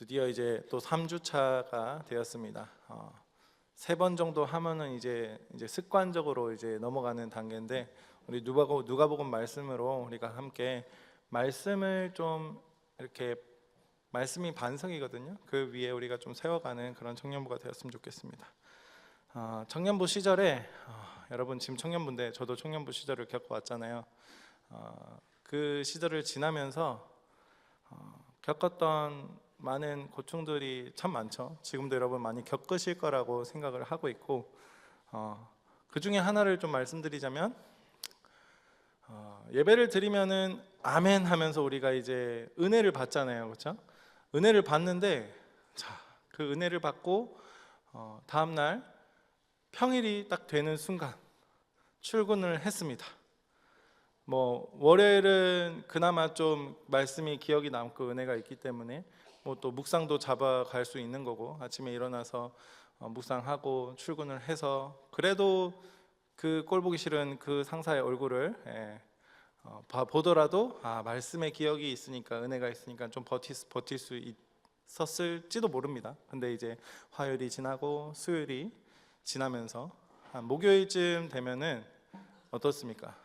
드디어 이제 또 3주차가 되었습니다. 3번 정도 하면은 이제 습관적으로 이제 넘어가는 단계인데, 우리 누가복음 말씀으로 우리가 함께 말씀을 좀 이렇게, 말씀이 반석이거든요. 그 위에 우리가 좀 세워가는 그런 청년부가 되었으면 좋겠습니다. 청년부 시절에 여러분 지금 청년부인데 저도 청년부 시절을 겪어왔잖아요. 그 시절을 지나면서 겪었던 많은 고충들이 참 많죠. 지금도 여러분 많이 겪으실 거라고 생각을 하고 있고, 그 중에 하나를 좀 말씀드리자면, 예배를 드리면은 아멘 하면서 우리가 이제 은혜를 받잖아요, 그렇죠? 은혜를 받는데, 그 은혜를 받고 다음 날 평일이 딱 되는 순간 출근을 했습니다. 월요일은 그나마 좀 말씀이 기억이 남고 은혜가 있기 때문에 또 묵상도 잡아갈 수 있는 거고, 아침에 일어나서 묵상하고 출근을 해서, 그래도 그 꼴 보기 싫은 그 상사의 얼굴을 보더라도 말씀의 기억이 있으니까, 은혜가 있으니까 좀 버틸 수 있었을지도 모릅니다. 근데 이제 화요일이 지나고 수요일이 지나면서 한 목요일쯤 되면은 어떻습니까?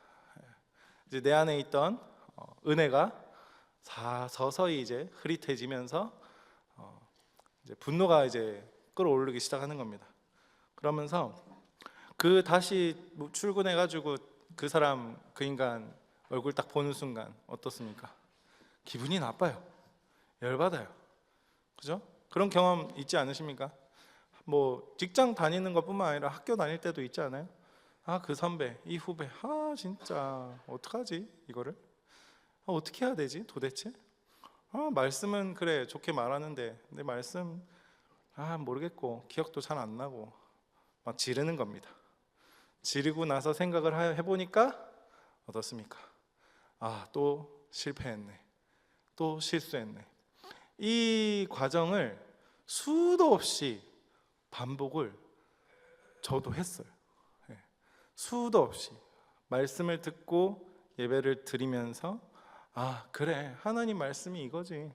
이제 내 안에 있던 은혜가 서서히 이제 흐릿해지면서 이제 분노가 이제 끌어오르기 시작하는 겁니다. 그러면서 그 다시 출근해가지고 그 사람, 그 인간 얼굴 딱 보는 순간 어떻습니까? 기분이 나빠요. 열받아요. 그죠? 그런 경험 있지 않으십니까? 직장 다니는 것뿐만 아니라 학교 다닐 때도 있지 않아요? 그 선배, 이 후배, 진짜 어떡하지 이거를? 어떻게 해야 되지 도대체? 말씀은 그래 좋게 말하는데 내 말씀 모르겠고 기억도 잘 안 나고, 막 지르는 겁니다. 지르고 나서 생각을 해보니까 어떻습니까? 또 실패했네, 또 실수했네. 이 과정을 수도 없이 반복을 저도 했어요. 수도 없이 말씀을 듣고 예배를 드리면서 그래, 하나님 말씀이 이거지,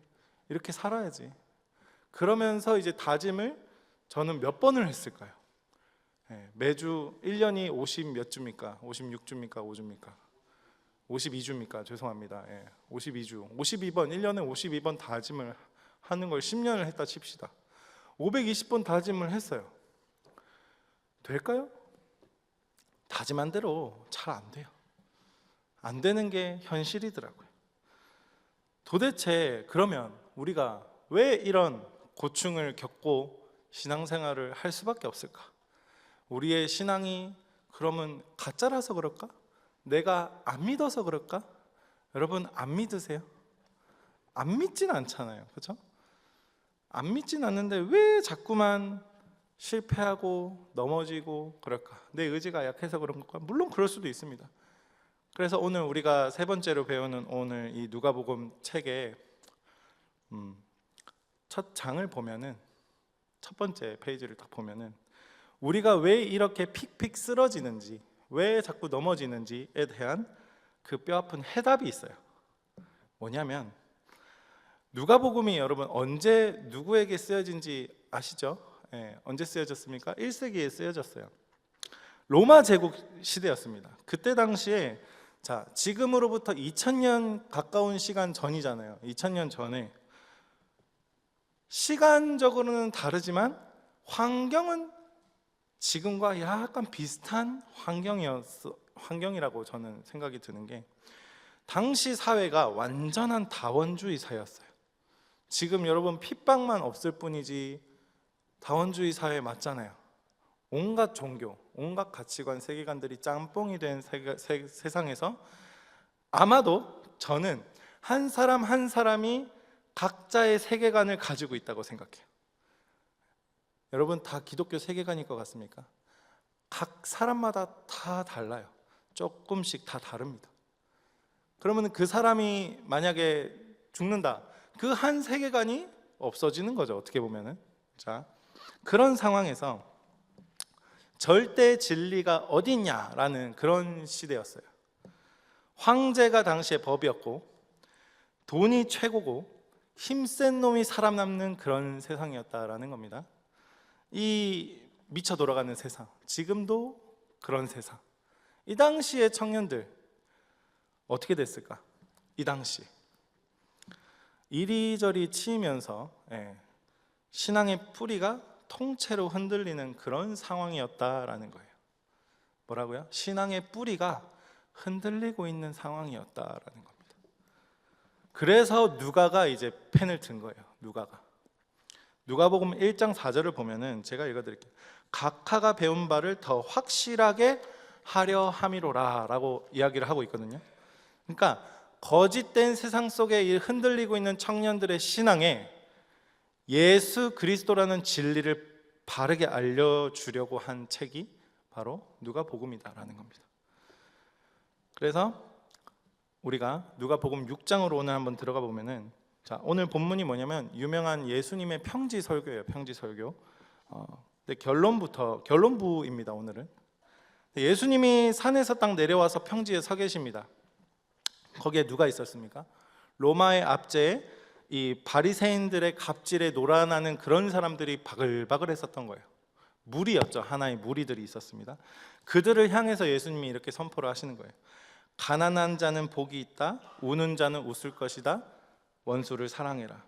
이렇게 살아야지. 그러면서 이제 다짐을 저는 몇 번을 했을까요? 매주 1년이 50 몇 주입니까? 56주입니까? 5주입니까? 52주입니까? 죄송합니다. 52주 52번, 1년에 52번 다짐을 하는 걸 10년을 했다 칩시다. 520번 다짐을 했어요. 될까요? 다짐한 대로 잘 안 돼요. 안 되는 게 현실이더라고요. 도대체 그러면 우리가 왜 이런 고충을 겪고 신앙생활을 할 수밖에 없을까? 우리의 신앙이 그러면 가짜라서 그럴까? 내가 안 믿어서 그럴까? 여러분 안 믿으세요? 안 믿진 않잖아요, 그렇죠? 안 믿진 않는데 왜 자꾸만 실패하고 넘어지고 그럴까? 내 의지가 약해서 그런 걸까? 물론 그럴 수도 있습니다. 그래서 오늘 우리가 세 번째로 배우는 오늘 이 누가복음 책의 첫 장을 보면은, 첫 번째 페이지를 딱 보면은 우리가 왜 이렇게 픽픽 쓰러지는지, 왜 자꾸 넘어지는지에 대한 그 뼈아픈 해답이 있어요. 뭐냐면, 누가복음이 여러분 언제 누구에게 쓰여진지 아시죠? 언제 쓰여졌습니까? 1세기에 쓰여졌어요. 로마 제국 시대였습니다. 그때 당시에 지금으로부터 2000년 가까운 시간 전이잖아요. 2000년 전에 시간적으로는 다르지만 환경은 지금과 약간 비슷한 환경이라고 저는 생각이 드는 게, 당시 사회가 완전한 다원주의 사회였어요. 지금 여러분 핍박만 없을 뿐이지 다원주의 사회 맞잖아요. 온갖 종교, 온갖 가치관, 세계관들이 짬뽕이 된 세상에서 아마도 저는 한 사람 한 사람이 각자의 세계관을 가지고 있다고 생각해요. 여러분 다 기독교 세계관일 것 같습니까? 각 사람마다 다 달라요. 조금씩 다 다릅니다. 그러면 그 사람이 만약에 죽는다, 그 한 세계관이 없어지는 거죠, 어떻게 보면은. 그런 상황에서 절대 진리가 어딨냐라는 그런 시대였어요. 황제가 당시의 법이었고, 돈이 최고고, 힘센 놈이 살아남는 그런 세상이었다라는 겁니다. 이 미쳐 돌아가는 세상, 지금도 그런 세상. 이 당시의 청년들 어떻게 됐을까? 이 당시 이리저리 치이면서 신앙의 뿌리가 통째로 흔들리는 그런 상황이었다라는 거예요. 뭐라고요? 신앙의 뿌리가 흔들리고 있는 상황이었다라는 겁니다. 그래서 누가가 이제 펜을 든 거예요. 누가복음 1장 4절을 보면은 제가 읽어드릴게요. 각하가 배운 바를 더 확실하게 하려 함이로라 라고 이야기를 하고 있거든요. 그러니까 거짓된 세상 속에 흔들리고 있는 청년들의 신앙에 예수 그리스도라는 진리를 바르게 알려주려고 한 책이 바로 누가복음이다라는 겁니다. 그래서 우리가 누가복음 6장으로 오늘 한번 들어가 보면은, 자, 오늘 본문이 뭐냐면 유명한 예수님의 평지 설교예요. 평지 설교. 근데 결론부입니다. 오늘은 예수님이 산에서 딱 내려와서 평지에 서 계십니다. 거기에 누가 있었습니까? 로마의 압제에 이 바리새인들의 갑질에 놀아나는 그런 사람들이 바글바글 했었던 거예요. 무리였죠. 하나의 무리들이 있었습니다. 그들을 향해서 예수님이 이렇게 선포를 하시는 거예요. 가난한 자는 복이 있다. 우는 자는 웃을 것이다. 원수를 사랑해라.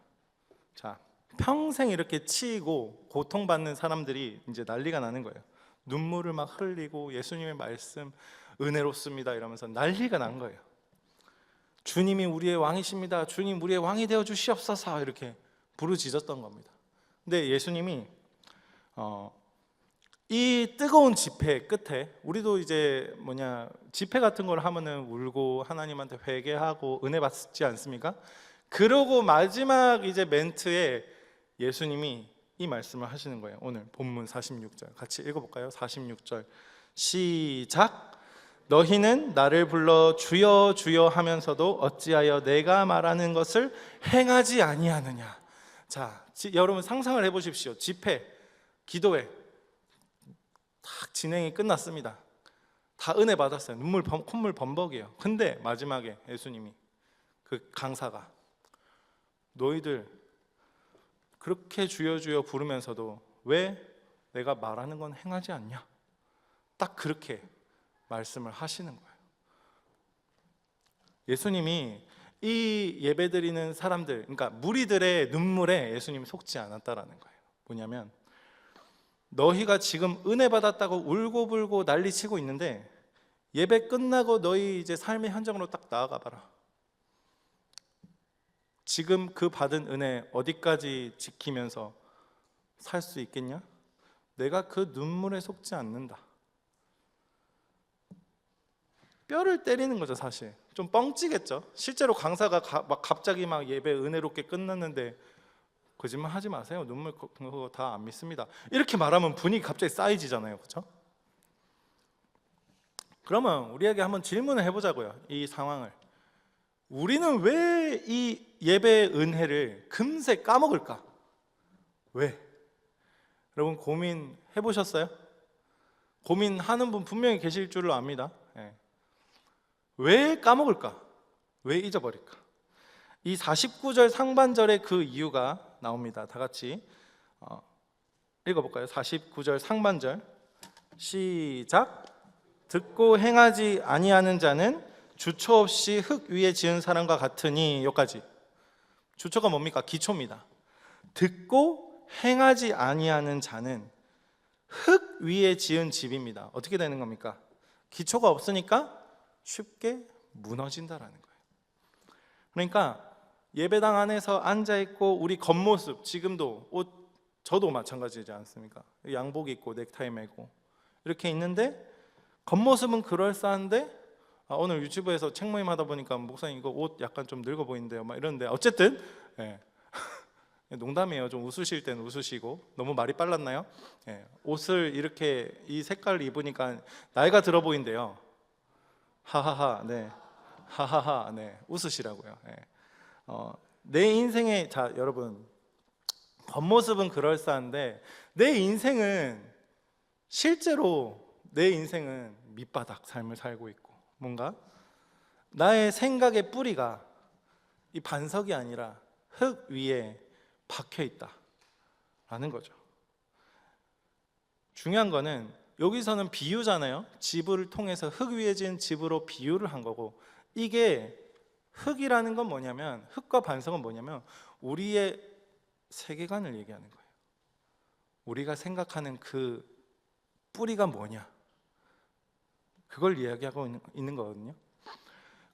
자, 평생 이렇게 치이고 고통받는 사람들이 이제 난리가 나는 거예요. 눈물을 막 흘리고 예수님의 말씀 은혜롭습니다 이러면서 난리가 난 거예요. 주님이 우리의 왕이십니다. 주님 우리의 왕이 되어 주시옵소서 이렇게 부르짖었던 겁니다. 근데 예수님이 이 뜨거운 집회 끝에 우리도 이제 집회 같은 걸 하면은 울고 하나님한테 회개하고 은혜 받지 않습니까? 그러고 마지막 이제 멘트에 예수님이 이 말씀을 하시는 거예요. 오늘 본문 46절 같이 읽어볼까요? 46절 시작. 너희는 나를 불러 주여 주여 하면서도 어찌하여 내가 말하는 것을 행하지 아니하느냐. 자, 여러분 상상을 해보십시오. 집회, 기도회 딱 진행이 끝났습니다. 다 은혜 받았어요. 콧물 범벅이에요. 근데 마지막에 예수님이 그 강사가 너희들 그렇게 주여 주여 부르면서도 왜 내가 말하는 건 행하지 않냐? 딱 그렇게 말씀을 하시는 거예요. 예수님이 이 예배드리는 사람들, 그러니까 무리들의 눈물에 예수님이 속지 않았다라는 거예요. 뭐냐면 너희가 지금 은혜 받았다고 울고불고 난리치고 있는데 예배 끝나고 너희 이제 삶의 현장으로 딱 나아가 봐라. 지금 그 받은 은혜 어디까지 지키면서 살 수 있겠냐? 내가 그 눈물에 속지 않는다. 뼈를 때리는 거죠. 사실 좀 뻥찌겠죠. 실제로 강사가 갑자기 막 예배 은혜롭게 끝났는데 거짓말 하지 마세요. 눈물 그거 다 안 믿습니다. 이렇게 말하면 분위기 갑자기 쌓이지잖아요. 그렇죠? 그러면 우리에게 한번 질문을 해보자고요. 이 상황을 우리는 왜 이 예배의 은혜를 금세 까먹을까? 왜? 여러분 고민해 보셨어요? 고민하는 분 분명히 계실 줄로 압니다. 왜 까먹을까? 왜 잊어버릴까? 이 49절 상반절에 그 이유가 나옵니다. 다 같이 읽어볼까요? 49절 상반절 시작. 듣고 행하지 아니하는 자는 주초 없이 흙 위에 지은 사람과 같으니. 여기까지. 주초가 뭡니까? 기초입니다. 듣고 행하지 아니하는 자는 흙 위에 지은 집입니다. 어떻게 되는 겁니까? 기초가 없으니까 쉽게 무너진다라는 거예요. 그러니까 예배당 안에서 앉아있고 우리 겉모습 지금도 저도 마찬가지지 않습니까? 양복 입고 넥타이 매고 이렇게 있는데 겉모습은 그럴싸한데 오늘 유튜브에서 책 모임 하다 보니까 목사님 이거 옷 약간 좀 늙어 보이는데요 막 이러는데 어쨌든 농담이에요. 좀 웃으실 땐 웃으시고. 너무 말이 빨랐나요? 옷을 이렇게 이 색깔을 입으니까 나이가 들어 보인대요. 하하하. 네. 하하하. 네. 웃으시라고요. 내 인생에 자 여러분 겉모습은 그럴싸한데 내 인생은 실제로 내 인생은 밑바닥 삶을 살고 있고 뭔가 나의 생각의 뿌리가 이 반석이 아니라 흙 위에 박혀 있다라는 거죠. 중요한 거는 여기서는 비유잖아요. 집을 통해서 흙 위에 지은 집으로 비유를 한 거고, 이게 흙이라는 건 뭐냐면, 흙과 반석은 뭐냐면 우리의 세계관을 얘기하는 거예요. 우리가 생각하는 그 뿌리가 뭐냐, 그걸 이야기하고 있는 거거든요.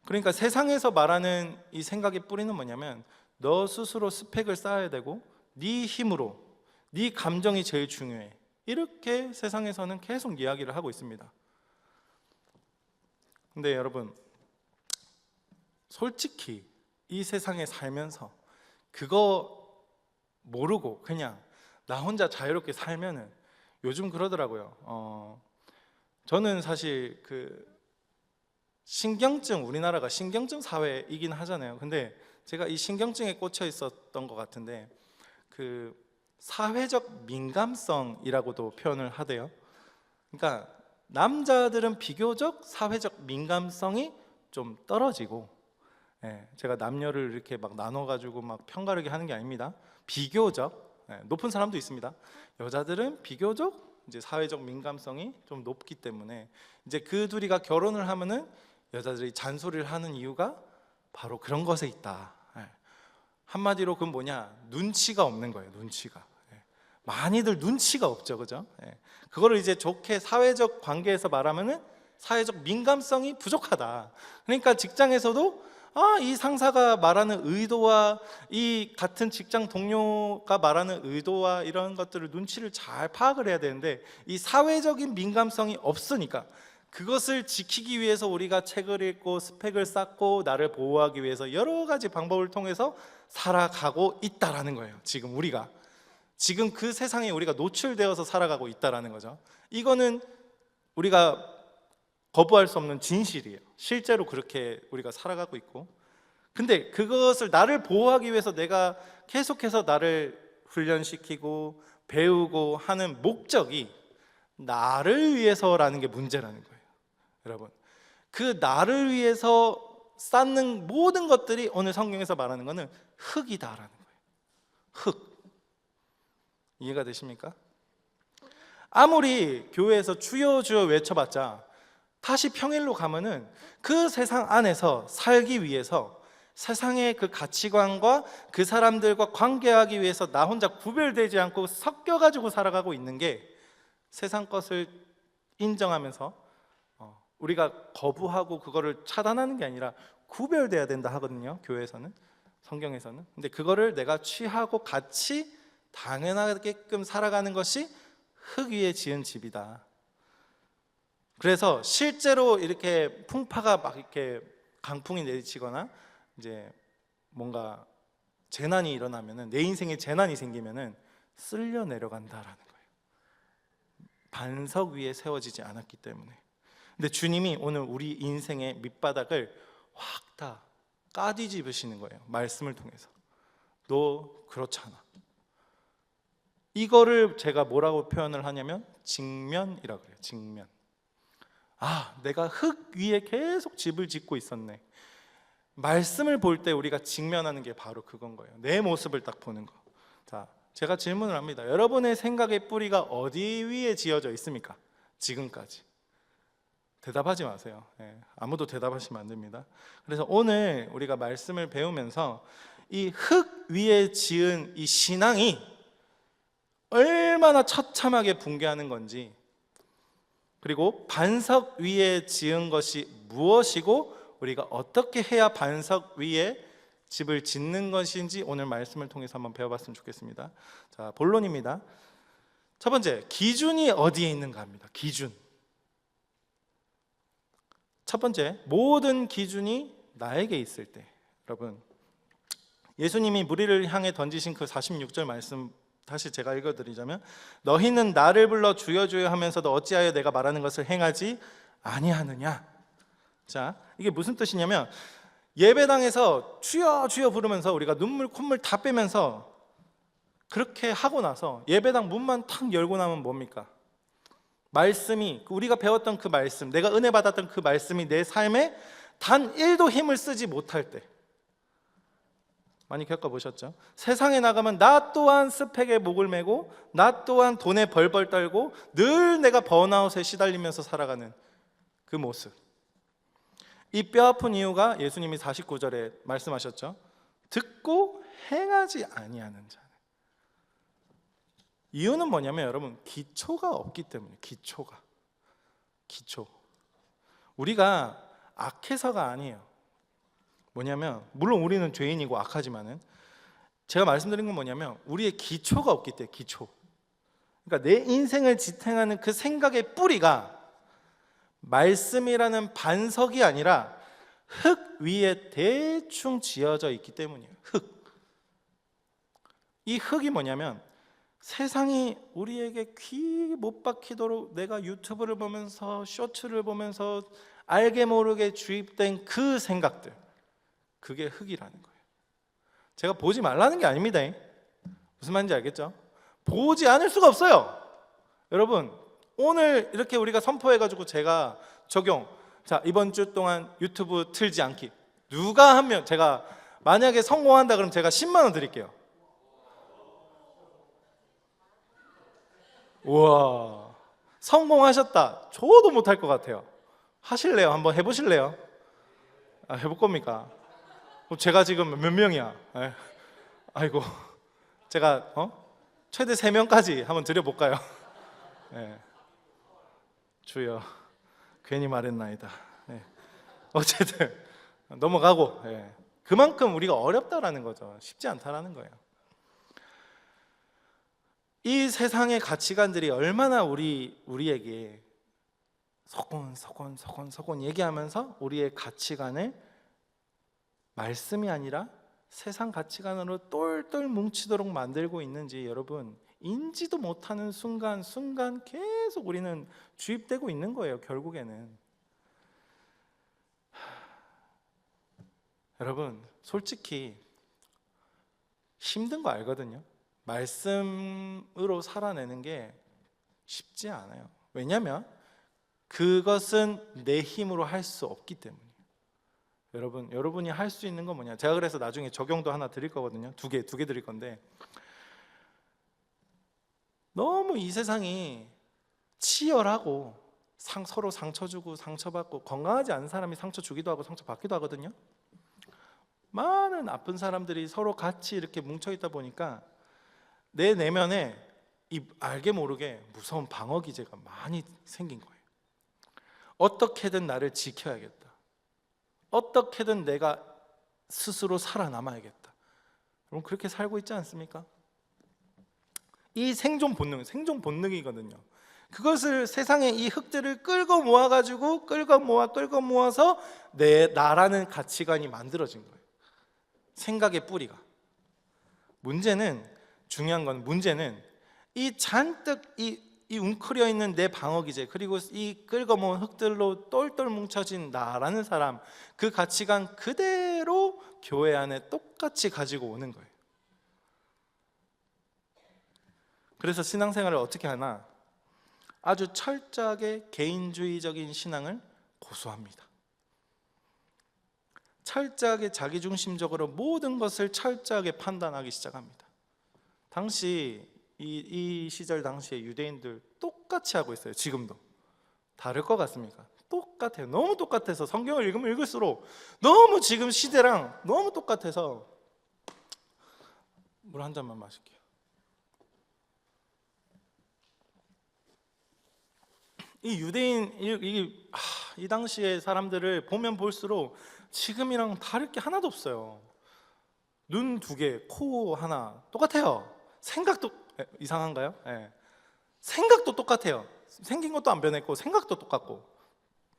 그러니까 세상에서 말하는 이 생각의 뿌리는 뭐냐면, 너 스스로 스펙을 쌓아야 되고 네 힘으로, 네 감정이 제일 중요해, 이렇게 세상에서는 계속 이야기를 하고 있습니다. 근데 여러분, 솔직히 이 세상에 살면서 그거 모르고 그냥 나 혼자 자유롭게 살면은, 요즘 그러더라고요. 저는 사실 신경증, 우리나라가 신경증 사회이긴 하잖아요. 근데 제가 이 신경증에 꽂혀 있었던 것 같은데, 사회적 민감성이라고도 표현을 하대요. 그러니까 남자들은 비교적 사회적 민감성이 좀 떨어지고, 제가 남녀를 이렇게 막 나눠가지고 막 편가르게 하는 게 아닙니다. 비교적 높은 사람도 있습니다. 여자들은 비교적 이제 사회적 민감성이 좀 높기 때문에, 이제 그 둘이가 결혼을 하면은 여자들이 잔소리를 하는 이유가 바로 그런 것에 있다. 한마디로 그건 뭐냐, 눈치가 없는 거예요. 눈치가. 많이들 눈치가 없죠, 그죠? 그거를 이제 좋게 사회적 관계에서 말하면은 사회적 민감성이 부족하다. 그러니까 직장에서도 이 상사가 말하는 의도와 이 같은 직장 동료가 말하는 의도와 이런 것들을, 눈치를 잘 파악을 해야 되는데, 이 사회적인 민감성이 없으니까 그것을 지키기 위해서 우리가 책을 읽고 스펙을 쌓고 나를 보호하기 위해서 여러 가지 방법을 통해서 살아가고 있다라는 거예요. 지금 그 세상에 우리가 노출되어서 살아가고 있다라는 거죠. 이거는 우리가 거부할 수 없는 진실이에요. 실제로 그렇게 우리가 살아가고 있고, 근데 그것을 나를 보호하기 위해서 내가 계속해서 나를 훈련시키고 배우고 하는 목적이 나를 위해서라는 게 문제라는 거예요. 여러분, 그 나를 위해서 쌓는 모든 것들이 오늘 성경에서 말하는 것은 흙이다라는 거예요. 흙. 이해가 되십니까? 아무리 교회에서 주여 주여 외쳐봤자 다시 평일로 가면은 그 세상 안에서 살기 위해서, 세상의 그 가치관과 그 사람들과 관계하기 위해서 나 혼자 구별되지 않고 섞여가지고 살아가고 있는 게, 세상 것을 인정하면서 우리가 거부하고 그거를 차단하는 게 아니라 구별돼야 된다 하거든요, 교회에서는, 성경에서는. 근데 그거를 내가 취하고 같이 당연하게끔 살아가는 것이 흙 위에 지은 집이다. 그래서 실제로 이렇게 풍파가 막 이렇게 강풍이 내리치거나 이제 뭔가 재난이 일어나면은, 내 인생에 재난이 생기면은 쓸려 내려간다라는 거예요. 반석 위에 세워지지 않았기 때문에. 근데 주님이 오늘 우리 인생의 밑바닥을 확 다 까뒤집으시는 거예요. 말씀을 통해서. 너 그렇잖아. 이거를 제가 뭐라고 표현을 하냐면 직면이라고 그래요. 직면. 내가 흙 위에 계속 집을 짓고 있었네. 말씀을 볼 때 우리가 직면하는 게 바로 그건 거예요. 내 모습을 딱 보는 거. 자, 제가 질문을 합니다. 여러분의 생각의 뿌리가 어디 위에 지어져 있습니까? 지금까지. 대답하지 마세요. 아무도 대답하시면 안 됩니다. 그래서 오늘 우리가 말씀을 배우면서 이 흙 위에 지은 이 신앙이 얼마나 처참하게 붕괴하는 건지, 그리고 반석 위에 지은 것이 무엇이고 우리가 어떻게 해야 반석 위에 집을 짓는 것인지 오늘 말씀을 통해서 한번 배워봤으면 좋겠습니다. 자, 본론입니다. 첫 번째, 기준이 어디에 있는가 합니다. 기준. 첫 번째, 모든 기준이 나에게 있을 때. 여러분, 예수님이 무리를 향해 던지신 그 46절 말씀 다시 제가 읽어드리자면, 너희는 나를 불러 주여 주여 하면서도 어찌하여 내가 말하는 것을 행하지 아니하느냐. 자, 이게 무슨 뜻이냐면, 예배당에서 주여 주여 부르면서 우리가 눈물 콧물 다 빼면서 그렇게 하고 나서 예배당 문만 탁 열고 나면 뭡니까? 말씀이, 우리가 배웠던 그 말씀, 내가 은혜 받았던 그 말씀이 내 삶에 단 1도 힘을 쓰지 못할 때, 많이 겪어보셨죠? 세상에 나가면 나 또한 스펙에 목을 메고 나 또한 돈에 벌벌 떨고 늘 내가 번아웃에 시달리면서 살아가는 그 모습. 이 뼈아픈 이유가 예수님이 49절에 말씀하셨죠. 듣고 행하지 아니하는 자. 이유는 뭐냐면 여러분, 기초가 없기 때문에. 기초. 우리가 악해서가 아니에요. 뭐냐면 물론 우리는 죄인이고 악하지만은 제가 말씀드린 건 뭐냐면 우리의 기초가 없기 때문에. 기초. 그러니까 내 인생을 지탱하는 그 생각의 뿌리가 말씀이라는 반석이 아니라 흙 위에 대충 지어져 있기 때문이에요. 이 흙이 뭐냐면 세상이 우리에게 귀 못 박히도록 내가 유튜브를 보면서 쇼츠를 보면서 알게 모르게 주입된 그 생각들, 그게 흙이라는 거예요. 제가 보지 말라는 게 아닙니다. 무슨 말인지 알겠죠? 보지 않을 수가 없어요. 여러분, 오늘 이렇게 우리가 선포해가지고 제가 적용, 자 이번 주 동안 유튜브 틀지 않기, 누가 하면 제가 만약에 성공한다 그러면 제가 10만 원 드릴게요. 우와, 성공하셨다. 저도 못할 것 같아요. 하실래요? 한번 해보실래요? 해볼 겁니까? 제가 지금 몇 명이야? 아이고, 제가 최대 3명까지 한번 드려볼까요? 주여, 괜히 말했나이다. 어쨌든 넘어가고, 그만큼 우리가 어렵다라는 거죠. 쉽지 않다라는 거예요. 이 세상의 가치관들이 얼마나 우리에게 서곤 얘기하면서 우리의 가치관을 말씀이 아니라 세상 가치관으로 똘똘 뭉치도록 만들고 있는지 여러분 인지도 못하는 순간 계속 우리는 주입되고 있는 거예요. 결국에는 여러분 솔직히 힘든 거 알거든요. 말씀으로 살아내는 게 쉽지 않아요. 왜냐하면 그것은 내 힘으로 할 수 없기 때문이에요. 여러분이 할 수 있는 건 뭐냐? 제가 그래서 나중에 적용도 하나 드릴 거거든요. 두 개 드릴 건데, 너무 이 세상이 치열하고 서로 상처 주고 상처받고, 건강하지 않은 사람이 상처 주기도 하고 상처 받기도 하거든요. 많은 아픈 사람들이 서로 같이 이렇게 뭉쳐 있다 보니까 내 내면에 이 알게 모르게 무서운 방어 기제가 많이 생긴 거예요. 어떻게든 나를 지켜야겠다. 어떻게든 내가 스스로 살아남아야겠다. 여러분 그렇게 살고 있지 않습니까? 이 생존 본능이거든요. 그것을 세상의 이 흙들을 끌고 모아서 나라는 가치관이 만들어진 거예요. 생각의 뿌리가. 중요한 건 문제는 이 잔뜩 이 웅크려 있는 내 방어 기제, 그리고 이 끌고 모은 흙들로 똘똘 뭉쳐진 나라는 사람, 그 가치관 그대로 교회 안에 똑같이 가지고 오는 거예요. 그래서 신앙생활을 어떻게 하나? 아주 철저하게 개인주의적인 신앙을 고수합니다. 철저하게 자기중심적으로 모든 것을 철저하게 판단하기 시작합니다. 당시 이 시절 당시에 유대인들 똑같이 하고 있어요. 지금도. 다를 것 같습니까? 똑같아요. 너무 똑같아서 성경을 읽으면 읽을수록 너무 지금 시대랑 너무 똑같아서 물 한 잔만 마실게요. 이 유대인 이 당시의 사람들을 보면 볼수록 지금이랑 다를 게 하나도 없어요. 눈 2개, 코 하나 똑같아요. 생각도 이상한가요? 생각도 똑같아요. 생긴 것도 안 변했고 생각도 똑같고,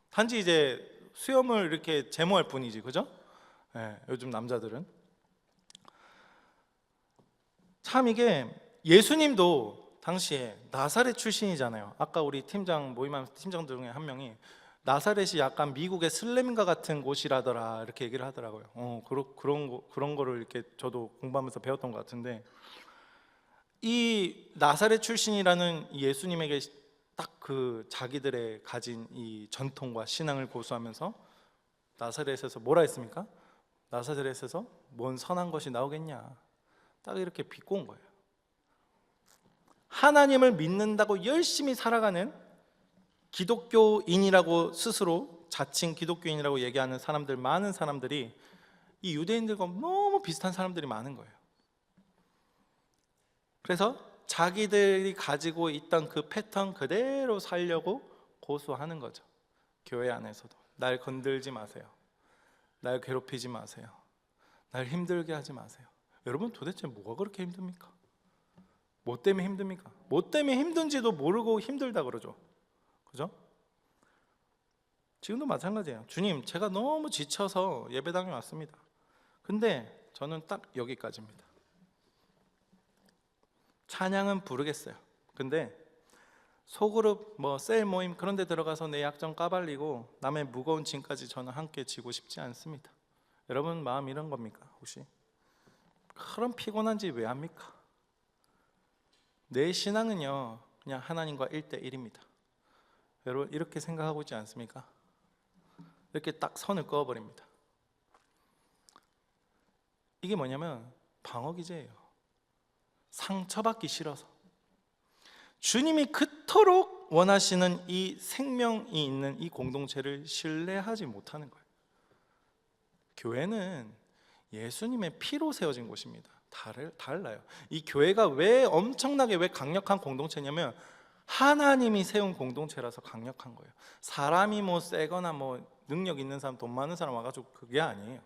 단지 이제 수염을 이렇게 제모할 뿐이지, 그죠? 요즘 남자들은 참 이게, 예수님도 당시에 나사렛 출신이잖아요. 아까 우리 모임하면서 팀장들 중에 한 명이 나사렛이 약간 미국의 슬램과 같은 곳이라더라 이렇게 얘기를 하더라고요. 그런 거를 이렇게 저도 공부하면서 배웠던 것 같은데, 이 나사렛 출신이라는 예수님에게 딱 그 자기들의 가진 이 전통과 신앙을 고수하면서 나사렛에서 뭐라 했습니까? 나사렛에서 뭔 선한 것이 나오겠냐. 딱 이렇게 비꼬은 거예요. 하나님을 믿는다고 열심히 살아가는 기독교인이라고 스스로 자칭 기독교인이라고 얘기하는 사람들, 많은 사람들이 이 유대인들과 너무 비슷한 사람들이 많은 거예요. 그래서 자기들이 가지고 있던 그 패턴 그대로 살려고 고수하는 거죠. 교회 안에서도 날 건들지 마세요, 날 괴롭히지 마세요, 날 힘들게 하지 마세요. 여러분 도대체 뭐가 그렇게 힘듭니까? 뭐 때문에 힘듭니까? 뭐 때문에 힘든지도 모르고 힘들다 그러죠. 그죠? 지금도 마찬가지예요. 주님, 제가 너무 지쳐서 예배당에 왔습니다. 근데 저는 딱 여기까지입니다. 찬양은 부르겠어요. 근데 소그룹 셀 모임 그런 데 들어가서 내 약점 까발리고 남의 무거운 짐까지 저는 함께 지고 싶지 않습니다. 여러분 마음 이런 겁니까? 혹시 그런 피곤한지 왜 합니까? 내 신앙은요 그냥 하나님과 1대1입니다. 여러분 이렇게 생각하고 있지 않습니까? 이렇게 딱 선을 그어버립니다. 이게 뭐냐면 방어기제예요. 상처받기 싫어서. 주님이 그토록 원하시는 이 생명이 있는 이 공동체를 신뢰하지 못하는 거예요. 교회는 예수님의 피로 세워진 곳입니다. 달라요. 이 교회가 왜 엄청나게 왜 강력한 공동체냐면 하나님이 세운 공동체라서 강력한 거예요. 사람이 세거나 능력 있는 사람, 돈 많은 사람 와가지고 그게 아니에요.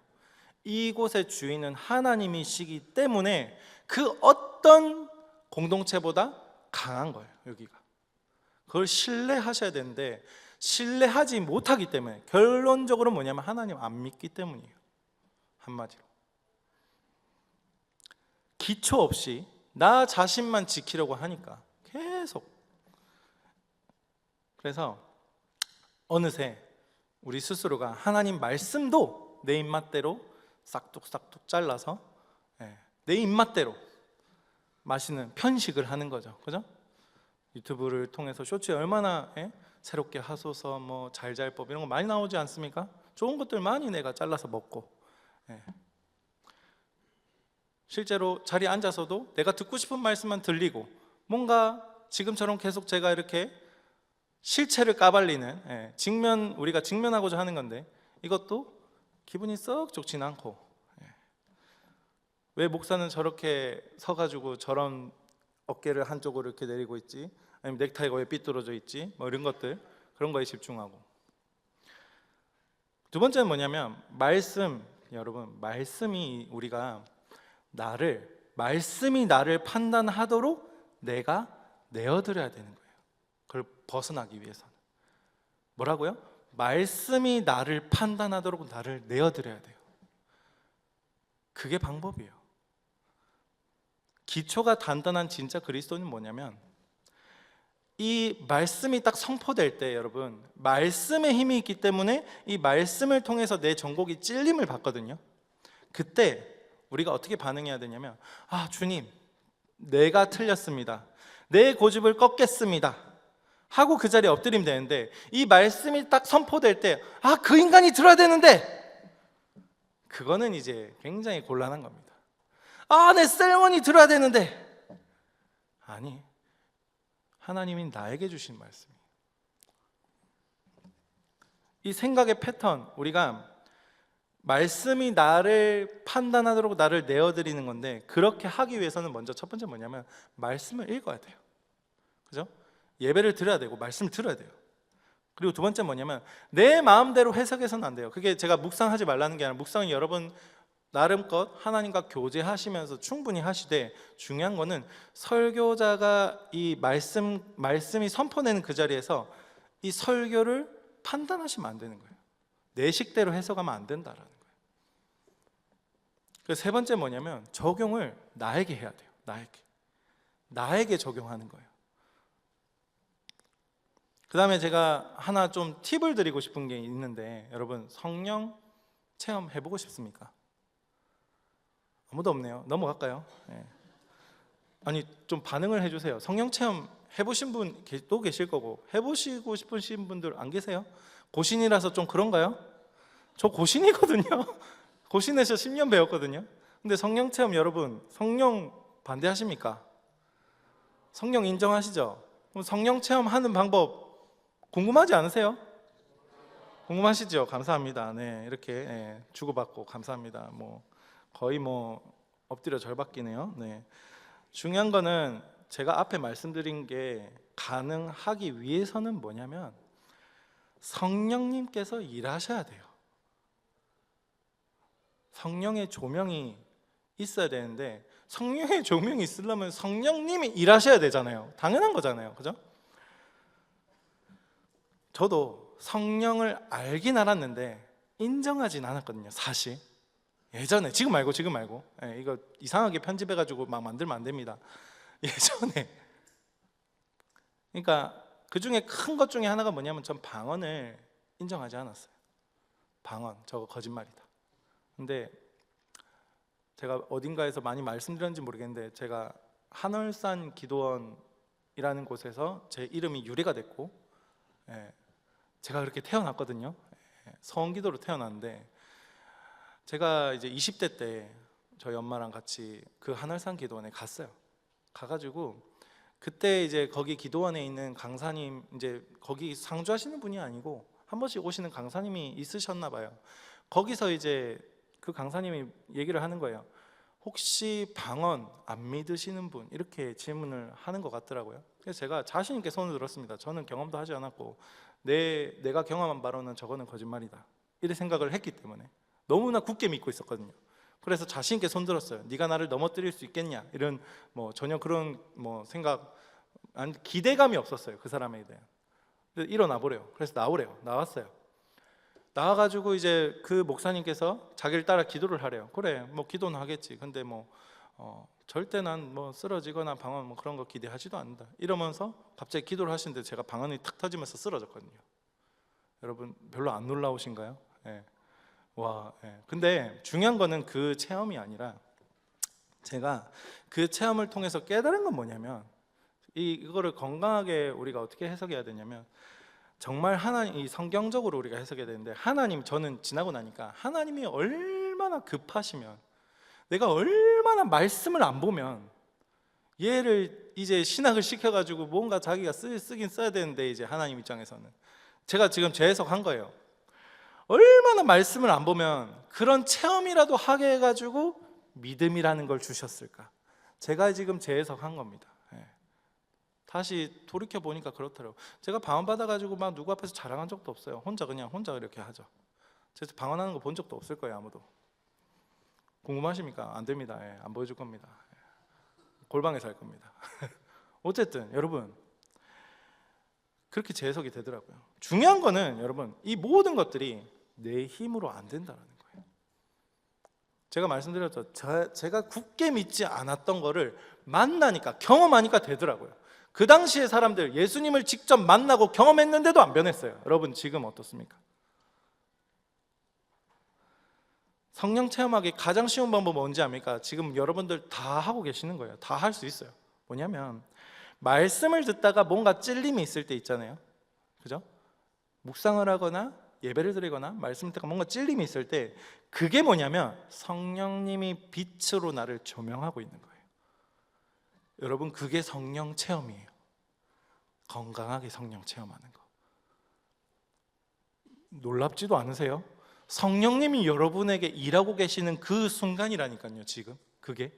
이곳의 주인은 하나님이시기 때문에 그 어떤 공동체보다 강한 거예요. 여기가 그걸 신뢰하셔야 되는데 신뢰하지 못하기 때문에 결론적으로 뭐냐면 하나님 안 믿기 때문이에요. 한마디로 기초 없이 나 자신만 지키려고 하니까 계속. 그래서 어느새 우리 스스로가 하나님 말씀도 내 입맛대로 싹둑싹둑 잘라서 내 입맛대로 마시는 편식을 하는 거죠. 그죠? 유튜브를 통해서 쇼츠에 얼마나 새롭게 하소서 잘잘법 이런 거 많이 나오지 않습니까? 좋은 것들 많이 내가 잘라서 먹고 실제로 자리에 앉아서도 내가 듣고 싶은 말씀만 들리고 뭔가 지금처럼 계속 제가 이렇게 실체를 까발리는 우리가 직면하고자 하는 건데 이것도 기분이 썩 좋진 않고 왜 목사는 저렇게 서가지고 저런 어깨를 한쪽으로 이렇게 내리고 있지? 아니면 넥타이가 왜 삐뚤어져 있지? 이런 것들 그런 거에 집중하고. 두 번째는 뭐냐면 여러분 말씀이 말씀이 나를 판단하도록 내가 내어드려야 되는 거예요. 그걸 벗어나기 위해서는 뭐라고요? 말씀이 나를 판단하도록 나를 내어드려야 돼요. 그게 방법이에요. 기초가 단단한 진짜 그리스도는 뭐냐면 이 말씀이 딱 선포될 때 여러분 말씀의 힘이 있기 때문에 이 말씀을 통해서 내 전곡이 찔림을 받거든요. 그때 우리가 어떻게 반응해야 되냐면 주님 내가 틀렸습니다. 내 고집을 꺾겠습니다 하고 그 자리에 엎드리면 되는데 이 말씀이 딱 선포될 때 그 인간이 들어야 되는데 그거는 이제 굉장히 곤란한 겁니다. 내 셀먼이 들어야 되는데 아니 하나님이 나에게 주신 말씀이에요. 이 생각의 패턴 우리가 말씀이 나를 판단하도록 나를 내어드리는 건데 그렇게 하기 위해서는 먼저 첫 번째 뭐냐면 말씀을 읽어야 돼요. 그죠? 예배를 드려야 되고 말씀을 들어야 돼요. 그리고 두 번째 뭐냐면 내 마음대로 해석해서는 안 돼요. 그게 제가 묵상하지 말라는 게 아니라 묵상은 여러분 나름껏 하나님과 교제하시면서 충분히 하시되 중요한 거는 설교자가 이 말씀이 선포되는 그 자리에서 이 설교를 판단하시면 안 되는 거예요. 내 식대로 해석하면 안 된다라는 거예요. 그래서 세 번째 뭐냐면 적용을 나에게 해야 돼요. 나에게 적용하는 거예요. 그 다음에 제가 하나 좀 팁을 드리고 싶은 게 있는데 여러분 성령 체험 해보고 싶습니까? 아무도 없네요. 넘어갈까요? 아니 좀 반응을 해주세요. 성령 체험 해보신 분 또 계실 거고 해보시고 싶으신 분들 안 계세요? 고신이라서 좀 그런가요? 저 고신이거든요. 고신에서 10년 배웠거든요. 근데 성령 체험 여러분, 성령 반대하십니까? 성령 인정하시죠? 그럼 성령 체험하는 방법 궁금하지 않으세요? 궁금하시죠? 감사합니다. 네, 이렇게 주고받고 감사합니다. 뭐 거의 뭐 엎드려 절받기네요. 네. 중요한 거는 제가 앞에 말씀드린 게 가능하기 위해서는 뭐냐면 성령님께서 일하셔야 돼요. 성령의 조명이 있어야 되는데 성령의 조명이 있으려면 성령님이 일하셔야 되잖아요. 당연한 거잖아요. 그죠? 저도 성령을 알긴 알았는데 인정하진 않았거든요. 사실 예전에, 지금 말고 이거 이상하게 편집해가지고 막 만들면 안 됩니다. 예전에, 그러니까 그 중에 큰 것 중에 하나가 뭐냐면 전 방언을 인정하지 않았어요. 방언, 저거 거짓말이다. 근데 제가 어딘가에서 많이 말씀드렸는지 모르겠는데 제가 한월산 기도원이라는 곳에서 제 이름이 유래가 됐고, 제가 그렇게 태어났거든요. 서원기도로 태어났는데 제가 이제 20대 때 저희 엄마랑 같이 그 한월산 기도원에 갔어요. 가가지고 그때 이제 거기 기도원에 있는 강사님, 이제 거기 상주하시는 분이 아니고 한 번씩 오시는 강사님이 있으셨나 봐요. 거기서 이제 그 강사님이 얘기를 하는 거예요. 혹시 방언 안 믿으시는 분? 이렇게 질문을 하는 것 같더라고요. 그래서 제가 자신 있게 손을 들었습니다. 저는 경험도 하지 않았고 내가 경험한 바로는 저거는 거짓말이다, 이렇게 생각을 했기 때문에 너무나 굳게 믿고 있었거든요. 그래서 자신 있게 손 들었어요. 네가 나를 넘어뜨릴 수 있겠냐, 이런 뭐 전혀 그런 뭐 생각, 아니 기대감이 없었어요, 그 사람에 대한. 일어나 보래요. 그래서 나오래요. 나왔어요. 나와가지고 이제 그 목사님께서 자기를 따라 기도를 하래요. 그래, 뭐 기도는 하겠지. 근데 뭐 절대 난 뭐 쓰러지거나 방언 뭐 그런 거 기대하지도 않는다, 이러면서 갑자기 기도를 하시는데 제가 방언이 탁 터지면서 쓰러졌거든요. 여러분 별로 안 놀라우신가요? 와, 근데 중요한 거는 그 체험이 아니라 제가 그 체험을 통해서 깨달은 건 뭐냐면 이거를 건강하게 우리가 어떻게 해석해야 되냐면 정말 하나님, 이 성경적으로 우리가 해석해야 되는데 하나님, 저는 지나고 나니까 하나님이 얼마나 급하시면, 내가 얼마나 말씀을 안 보면 얘를 이제 신학을 시켜가지고 뭔가 자기가 쓰긴 써야 되는데, 이제 하나님 입장에서는 제가 지금 재해석한 거예요. 얼마나 말씀을 안 보면 그런 체험이라도 하게 해가지고 믿음이라는 걸 주셨을까. 제가 지금 재해석한 겁니다. 다시 돌이켜 보니까 그렇더라고요. 제가 방언 받아가지고 막 누구 앞에서 자랑한 적도 없어요. 혼자 이렇게 하죠. 제가 방언하는 거 본 적도 없을 거예요, 아무도. 궁금하십니까? 안 됩니다. 안 보여줄 겁니다. 골방에서 할 겁니다. 어쨌든 여러분, 그렇게 재해석이 되더라고요. 중요한 거는 여러분, 이 모든 것들이 내 힘으로 안 된다는 거예요. 제가 말씀드렸죠. 제가 굳게 믿지 않았던 거를 만나니까, 경험하니까 되더라고요. 그 당시에 사람들 예수님을 직접 만나고 경험했는데도 안 변했어요. 여러분 지금 어떻습니까? 성령 체험하기 가장 쉬운 방법은 뭔지 압니까? 지금 여러분들 다 하고 계시는 거예요. 다 할 수 있어요. 뭐냐면 말씀을 듣다가 뭔가 찔림이 있을 때 있잖아요. 그죠? 묵상을 하거나 예배를 드리거나 말씀을 듣다가 뭔가 찔림이 있을 때, 그게 뭐냐면 성령님이 빛으로 나를 조명하고 있는 거예요. 여러분 그게 성령 체험이에요. 건강하게 성령 체험하는 거. 놀랍지도 않으세요? 성령님이 여러분에게 일하고 계시는 그 순간이라니까요. 지금 그게.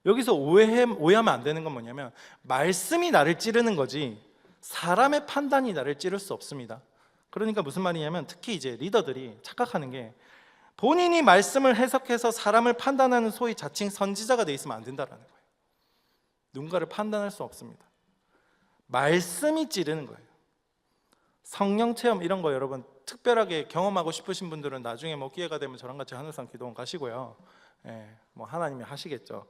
여기서 오해하면 안 되는 건 뭐냐면 말씀이 나를 찌르는 거지 사람의 판단이 나를 찌를 수 없습니다. 그러니까 무슨 말이냐면 특히 이제 리더들이 착각하는 게 본인이 말씀을 해석해서 사람을 판단하는 소위 자칭 선지자가 돼 있으면 안 된다라는 거예요. 누군가를 판단할 수 없습니다. 말씀이 찌르는 거예요. 성령 체험 이런 거 여러분 특별하게 경험하고 싶으신 분들은 나중에 뭐 기회가 되면 저랑 같이 하늘산 기도원 가시고요. 뭐 하나님이 하시겠죠.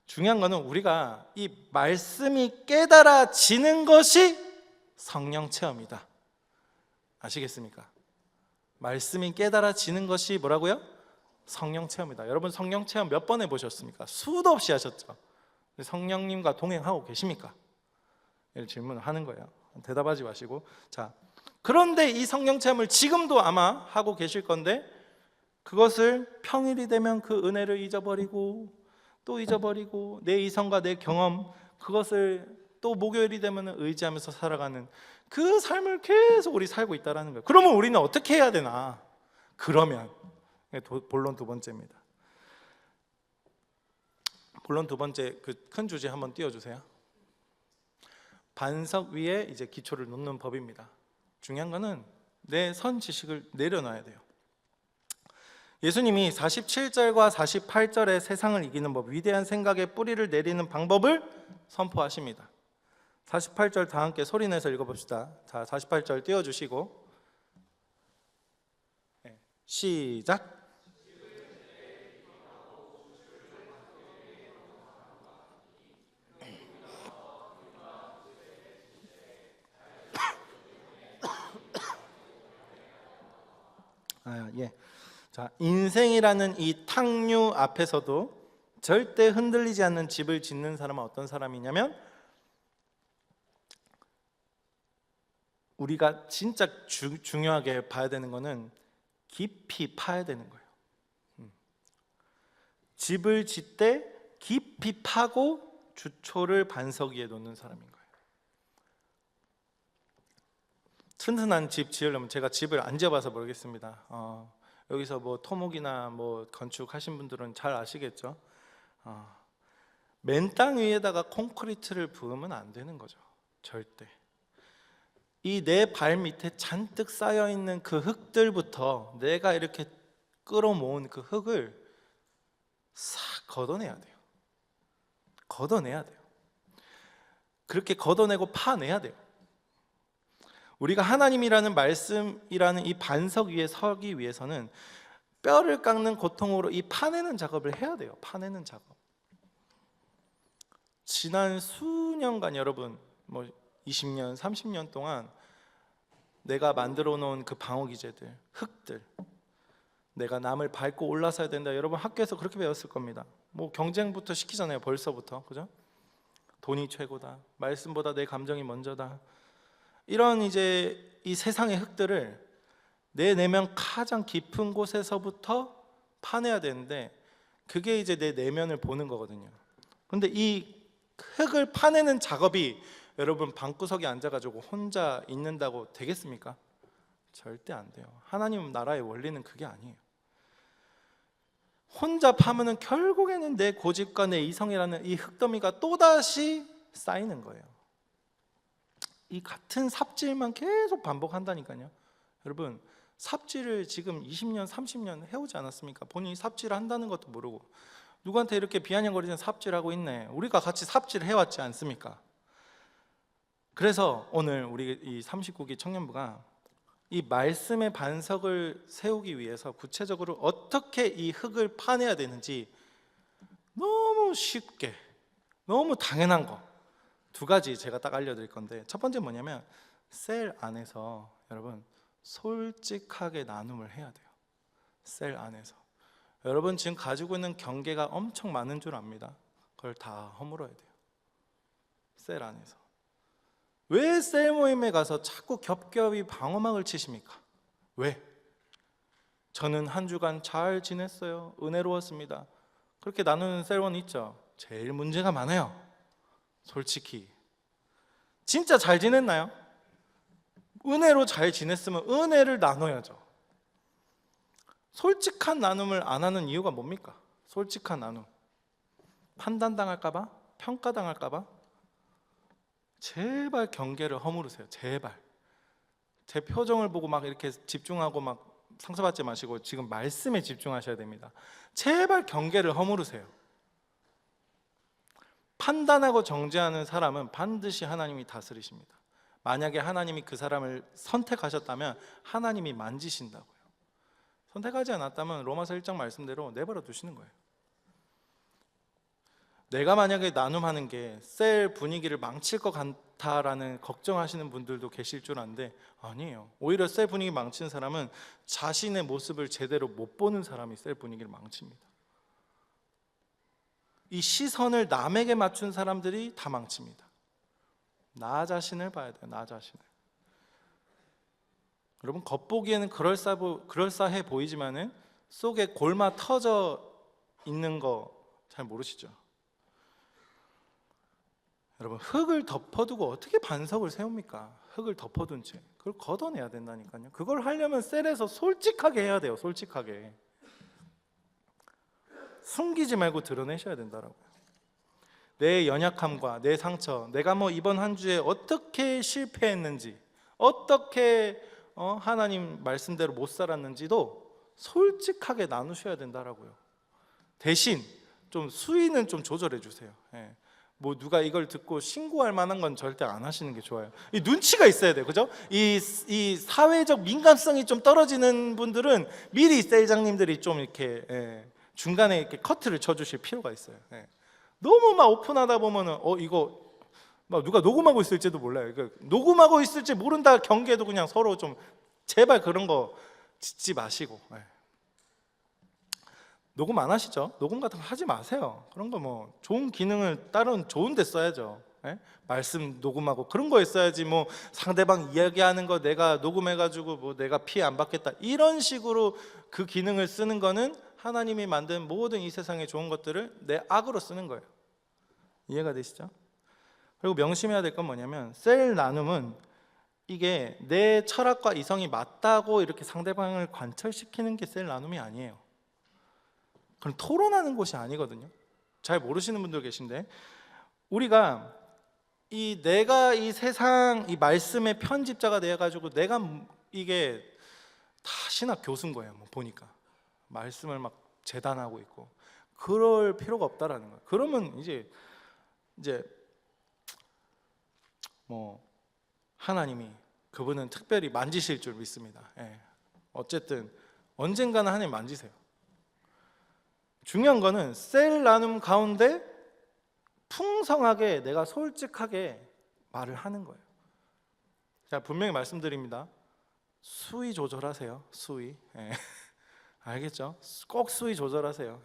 중요한 거는 우리가 이 말씀이 깨달아지는 것이 성령 체험이다. 아시겠습니까? 말씀이 깨달아지는 것이 뭐라고요? 성령 체험이다. 여러분 성령 체험 몇 번 해보셨습니까? 수도 없이 하셨죠. 성령님과 동행하고 계십니까? 이런 질문을 하는 거예요. 대답하지 마시고. 자, 그런데 이 성령 체험을 지금도 아마 하고 계실 건데 그것을 평일이 되면 그 은혜를 잊어버리고 또 잊어버리고 내 이성과 내 경험 그것을 또 목요일이 되면 의지하면서 살아가는 그 삶을 계속 우리 살고 있다는 거예요. 그러면 우리는 어떻게 해야 되나? 그러면 본론 두 번째입니다. 본론 두 번째 그 큰 주제 한번 띄워주세요. 반석 위에 이제 기초를 놓는 법입니다. 중요한 거는 내 선 지식을 내려놔야 돼요. 예수님이 47절과 48절의 세상을 이기는 법, 위대한 생각의 뿌리를 내리는 방법을 선포하십니다. 48절 다 함께 소리내서 읽어봅시다. 자, 48절 띄워주시고 시작. 예. 자, 인생이라는 이 탕류 앞에서도 절대 흔들리지 않는 집을 짓는 사람은 어떤 사람이냐면 우리가 진짜 중요하게 봐야 되는 거는 깊이 파야 되는 거예요. 집을 짓되 깊이 파고 주초를 반석 위에 놓는 사람인 거예요. 튼튼한 집 지으려면 제가 집을 안 지어봐서 모르겠습니다. 여기서 뭐 토목이나 뭐 건축하신 분들은 잘 아시겠죠. 맨 땅 위에다가 콘크리트를 부으면 안 되는 거죠. 절대. 이 내 발 밑에 잔뜩 쌓여 있는 그 흙들부터 내가 이렇게 끌어모은 그 흙을 싹 걷어내야 돼요. 걷어내야 돼요. 그렇게 걷어내고 파내야 돼요. 우리가 하나님이라는 말씀이라는 이 반석 위에 서기 위해서는 뼈를 깎는 고통으로 이 파내는 작업을 해야 돼요. 파내는 작업. 지난 수년간 여러분 뭐 20년, 30년 동안 내가 만들어 놓은 그 방어 기제들, 흙들, 내가 남을 밟고 올라서야 된다. 여러분 학교에서 그렇게 배웠을 겁니다. 뭐 경쟁부터 시키잖아요. 벌써부터. 그죠? 돈이 최고다. 말씀보다 내 감정이 먼저다. 이런 이제 이 세상의 흙들을 내 내면 가장 깊은 곳에서부터 파내야 되는데 그게 이제 내 내면을 보는 거거든요. 근데 이 흙을 파내는 작업이 여러분 방구석에 앉아가지고 혼자 있는다고 되겠습니까? 절대 안 돼요. 하나님 나라의 원리는 그게 아니에요. 혼자 파면은 결국에는 내 고집과 내 이성이라는 이 흙더미가 또다시 쌓이는 거예요. 이 같은 삽질만 계속 반복한다니까요. 여러분 삽질을 지금 20년, 30년 해오지 않았습니까? 본인이 삽질을 한다는 것도 모르고 누구한테 이렇게 비아냥거리는 삽질하고 있네. 우리가 같이 삽질을 해왔지 않습니까? 그래서 오늘 우리 이 39기 청년부가 이 말씀의 반석을 세우기 위해서 구체적으로 어떻게 이 흙을 파내야 되는지 너무 쉽게, 너무 당연한 거 두 가지 제가 딱 알려드릴 건데, 첫 번째 뭐냐면 셀 안에서 여러분 솔직하게 나눔을 해야 돼요. 셀 안에서 여러분 지금 가지고 있는 경계가 엄청 많은 줄 압니다. 그걸 다 허물어야 돼요. 셀 안에서. 왜 셀 모임에 가서 자꾸 겹겹이 방어막을 치십니까? 왜? 저는 한 주간 잘 지냈어요. 은혜로웠습니다. 그렇게 나누는 셀원 있죠? 제일 문제가 많아요. 솔직히 진짜 잘 지냈나요? 은혜로 잘 지냈으면 은혜를 나눠야죠. 솔직한 나눔을 안 하는 이유가 뭡니까? 솔직한 나눔. 판단당할까봐? 평가당할까봐? 제발 경계를 허물으세요. 제발. 제 표정을 보고 막 이렇게 집중하고 막 상처받지 마시고 지금 말씀에 집중하셔야 됩니다. 제발 경계를 허물으세요. 판단하고 정죄하는 사람은 반드시 하나님이 다스리십니다. 만약에 하나님이 그 사람을 선택하셨다면 하나님이 만지신다고요. 선택하지 않았다면 로마서 1장 말씀대로 내버려 두시는 거예요. 내가 만약에 나눔하는 게 셀 분위기를 망칠 것 같다라는 걱정하시는 분들도 계실 줄 아는데 아니에요. 오히려 셀 분위기 망치는 사람은 자신의 모습을 제대로 못 보는 사람이 셀 분위기를 망칩니다. 이 시선을 남에게 맞춘 사람들이 다 망칩니다. 나 자신을 봐야 돼요. 나 자신을. 여러분 겉보기에는 그럴싸해 보이지만은 속에 골마 터져 있는 거 잘 모르시죠? 여러분, 흙을 덮어두고 어떻게 반석을 세웁니까? 흙을 덮어둔 채 그걸 걷어내야 된다니까요. 그걸 하려면 셀에서 솔직하게 해야 돼요. 솔직하게 숨기지 말고 드러내셔야 된다라고요. 내 연약함과 내 상처, 내가 뭐 이번 한 주에 어떻게 실패했는지, 어떻게 하나님 말씀대로 못 살았는지도 솔직하게 나누셔야 된다라고요. 대신 좀 수위는 좀 조절해 주세요. 예. 뭐 누가 이걸 듣고 신고할 만한 건 절대 안 하시는 게 좋아요. 이 눈치가 있어야 돼요, 그죠? 이 사회적 민감성이 좀 떨어지는 분들은 미리 셀장님들이 좀 이렇게 중간에 이렇게 커트를 쳐주실 필요가 있어요. 너무 막 오픈하다 보면은 이거 막 누가 녹음하고 있을지도 몰라요. 녹음하고 있을지 모른다 경계도 그냥 서로 좀 제발 그런 거 짓지 마시고. 녹음 안 하시죠? 녹음 같은 거 하지 마세요. 그런 거 뭐 좋은 기능을 다른 좋은 데 써야죠. 말씀 녹음하고 그런 거에 써야지. 뭐 상대방 이야기하는 거 내가 녹음해가지고 뭐 내가 피해 안 받겠다 이런 식으로 그 기능을 쓰는 거는 하나님이 만든 모든 이 세상의 좋은 것들을 내 악으로 쓰는 거예요. 이해가 되시죠? 그리고 명심해야 될 건 뭐냐면 셀 나눔은 이게 내 철학과 이성이 맞다고 이렇게 상대방을 관철시키는 게 셀 나눔이 아니에요. 그럼 토론하는 곳이 아니거든요. 잘 모르시는 분들 계신데, 우리가 내가 이 세상 이 말씀의 편집자가 되어가지고 내가 이게 다 신학 교수인 거예요. 뭐 보니까 말씀을 막 재단하고 있고 그럴 필요가 없다라는 거예요. 그러면 이제 뭐 하나님이 그분은 특별히 만지실 줄 믿습니다. 어쨌든 언젠가는 하나님 만지세요. 중요한 거는 셀 나눔 가운데 풍성하게 내가 솔직하게 말을 하는 거예요. 자, 분명히 말씀드립니다. 수위 조절하세요. 수위. 알겠죠? 꼭 수위 조절하세요.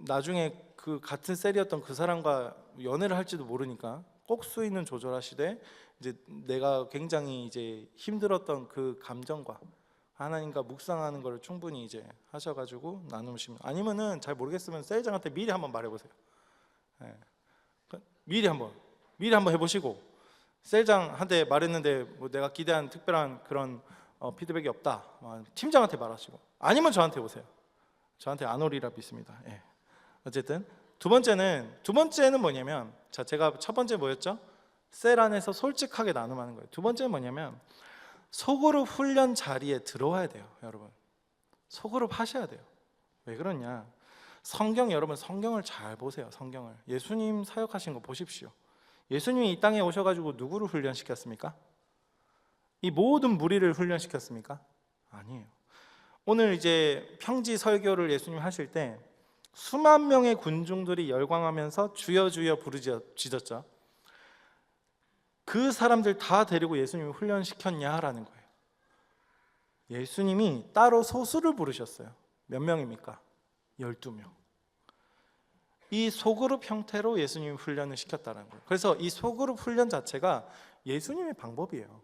나중에 그 같은 셀이었던 그 사람과 연애를 할지도 모르니까 꼭 수위는 조절하시되, 이제 내가 굉장히 이제 힘들었던 그 감정과 하나님과 묵상하는 걸 충분히 이제 하셔가지고 나누시면, 아니면은 잘 모르겠으면 셀장한테 미리 한번 말해보세요. 미리 한번 해보시고, 셀장한테 말했는데 뭐 내가 기대한 특별한 그런 피드백이 없다, 팀장한테 말하시고, 아니면 저한테 오세요. 저한테 안 오리라 믿습니다. 어쨌든 두 번째는 뭐냐면, 자, 제가 첫 번째 뭐였죠? 셀 안에서 솔직하게 나눔하는 거예요. 두 번째는 뭐냐면 소그룹 훈련 자리에 들어와야 돼요. 여러분, 소그룹 하셔야 돼요. 왜 그러냐? 여러분 성경을 잘 보세요. 성경을, 예수님 사역하신 거 보십시오. 예수님이 이 땅에 오셔가지고 누구를 훈련시켰습니까? 이 모든 무리를 훈련시켰습니까? 아니에요. 오늘 이제 평지 설교를 예수님 하실 때 수만 명의 군중들이 열광하면서 주여 주여 부르짖었죠. 그 사람들 다 데리고 예수님이 훈련시켰냐라는 거예요. 예수님이 따로 소수를 부르셨어요. 몇 명입니까? 12명. 이 소그룹 형태로 예수님이 훈련을 시켰다는 거예요. 그래서 이 소그룹 훈련 자체가 예수님의 방법이에요.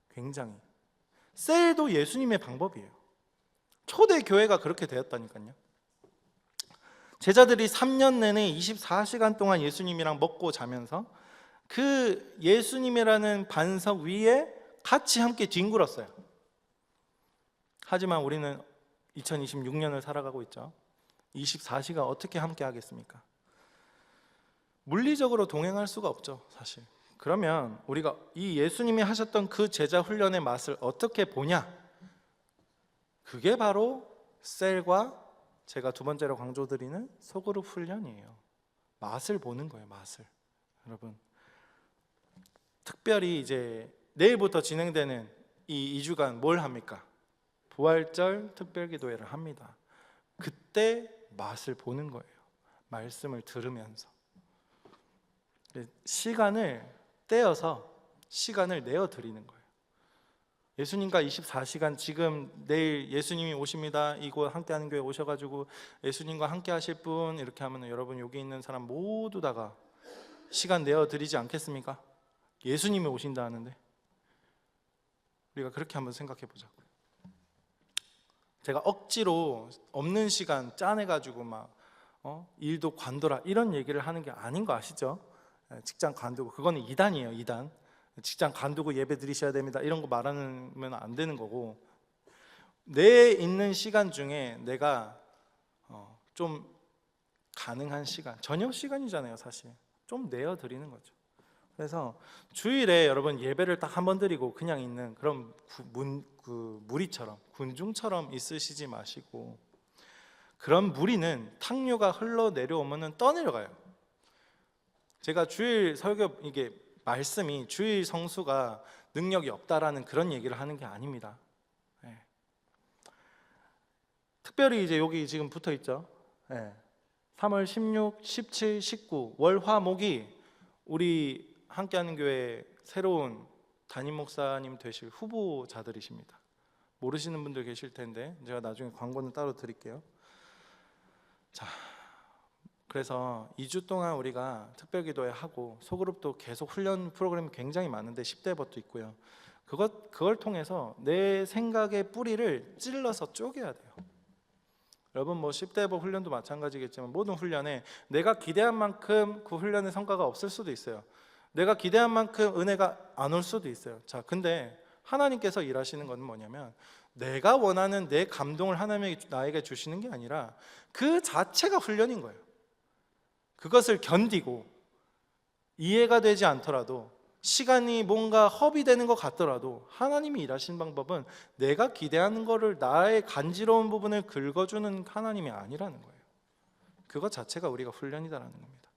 굉장히. 셀도 예수님의 방법이에요. 초대 교회가 그렇게 되었다니까요. 제자들이 3년 내내 24시간 동안 예수님이랑 먹고 자면서 그 예수님이라는 반석 위에 같이 함께 뒹굴었어요. 하지만 우리는 2026년을 살아가고 있죠. 24시간 어떻게 함께 하겠습니까? 물리적으로 동행할 수가 없죠, 사실. 그러면 우리가 이 예수님이 하셨던 그 제자 훈련의 맛을 어떻게 보냐? 그게 바로 셀과 제가 두 번째로 강조드리는 소그룹 훈련이에요. 맛을 보는 거예요, 맛을. 여러분, 특별히 이제 내일부터 진행되는 이 2주간 뭘 합니까? 부활절 특별기도회를 합니다. 그때 맛을 보는 거예요. 말씀을 들으면서 시간을 떼어서 시간을 내어 드리는 거예요. 예수님과 24시간, 지금 내일 예수님이 오십니다, 이곳 함께하는 교회 오셔가지고 예수님과 함께 하실 분, 이렇게 하면 여러분 여기 있는 사람 모두 다가 시간 내어 드리지 않겠습니까? 예수님이 오신다 하는데 우리가 그렇게 한번 생각해 보자고요. 제가 억지로 없는 시간 짜내가지고 막 일도 관둬라 이런 얘기를 하는 게 아닌 거 아시죠? 직장 관두고, 그거는 이단이에요. 이단. 직장 관두고 예배 드리셔야 됩니다 이런 거 말하면 안 되는 거고, 내 있는 시간 중에 내가 좀 가능한 시간, 저녁 시간이잖아요 사실, 좀 내어 드리는 거죠. 그래서 주일에 여러분 예배를 딱 한 번 드리고 그냥 있는 그런 무리처럼, 군중처럼 있으시지 마시고, 그런 무리는 탕류가 흘러 내려오면은 떠내려가요. 제가 주일 설교, 이게 말씀이 주일 성수가 능력이 없다라는 그런 얘기를 하는 게 아닙니다. 네. 특별히 이제 여기 지금 붙어 있죠. 네. 3월 16, 17, 19 월화목이 우리 함께하는 교회 새로운 담임 목사님 되실 후보자들이십니다. 모르시는 분들 계실 텐데 제가 나중에 광고는 따로 드릴게요. 자, 그래서 2주 동안 우리가 특별기도회 하고 소그룹도 계속 훈련 프로그램이 굉장히 많은데 10대버도 있고요. 그걸 통해서 내 생각의 뿌리를 찔러서 쪼개야 돼요. 여러분 뭐 10대버 훈련도 마찬가지겠지만 모든 훈련에 내가 기대한 만큼 그 훈련의 성과가 없을 수도 있어요. 내가 기대한 만큼 은혜가 안 올 수도 있어요. 자, 근데 하나님께서 일하시는 건 뭐냐면 내가 원하는 내 감동을 하나님이 나에게 주시는 게 아니라 그 자체가 훈련인 거예요. 그것을 견디고 이해가 되지 않더라도, 시간이 뭔가 허비되는 것 같더라도 하나님이 일하시는 방법은 내가 기대하는 거를, 나의 간지러운 부분을 긁어주는 하나님이 아니라는 거예요. 그것 자체가 우리가 훈련이다라는 겁니다.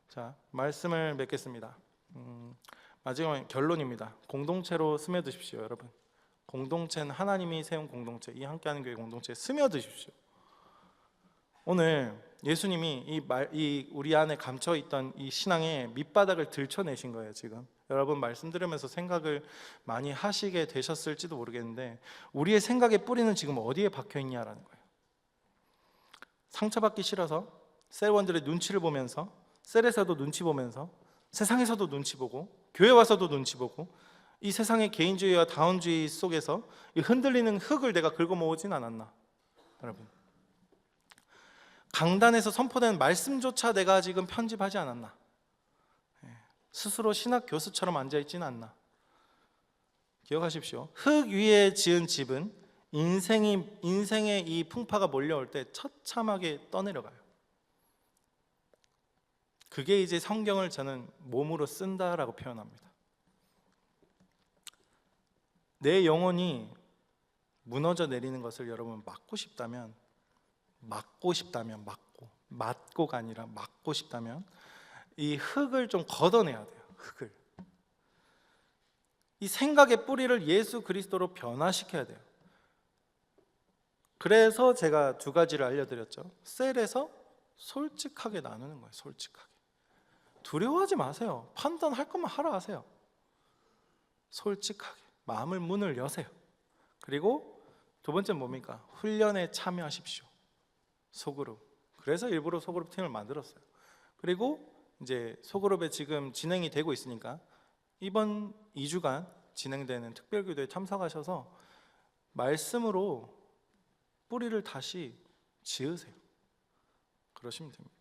자, 말씀을 맺겠습니다. 마지막 결론입니다. 공동체로 스며드십시오. 여러분, 공동체는 하나님이 세운 공동체, 이 함께하는 교회 공동체에 스며드십시오. 오늘 예수님이 우리 안에 감춰있던 이 신앙의 밑바닥을 들춰내신 거예요. 지금 여러분 말씀 들으면서 생각을 많이 하시게 되셨을지도 모르겠는데, 우리의 생각의 뿌리는 지금 어디에 박혀있냐라는 거예요. 상처받기 싫어서 셀원들의 눈치를 보면서, 셀에서도 눈치 보면서, 세상에서도 눈치 보고, 교회 와서도 눈치 보고, 이 세상의 개인주의와 다운주의 속에서 이 흔들리는 흙을 내가 긁어 모으진 않았나? 여러분, 강단에서 선포되는 말씀조차 내가 지금 편집하지 않았나? 스스로 신학 교수처럼 앉아있지는 않나? 기억하십시오. 흙 위에 지은 집은 인생의 이 풍파가 몰려올 때 처참하게 떠내려가요. 그게 이제 성경을 저는 몸으로 쓴다라고 표현합니다. 내 영혼이 무너져 내리는 것을 여러분 막고가 아니라 막고 싶다면 이 흙을 좀 걷어내야 돼요. 흙을. 이 생각의 뿌리를 예수 그리스도로 변화시켜야 돼요. 그래서 제가 두 가지를 알려드렸죠. 셀에서 솔직하게 나누는 거예요. 솔직하게. 두려워하지 마세요. 판단할 것만 하라 하세요. 솔직하게 마음을 문을 여세요. 그리고 두 번째는 뭡니까? 훈련에 참여하십시오. 소그룹. 그래서 일부러 소그룹 팀을 만들었어요. 그리고 이제 소그룹에 지금 진행이 되고 있으니까 이번 2주간 진행되는 특별기도에 참석하셔서 말씀으로 뿌리를 다시 지으세요. 그러시면 됩니다.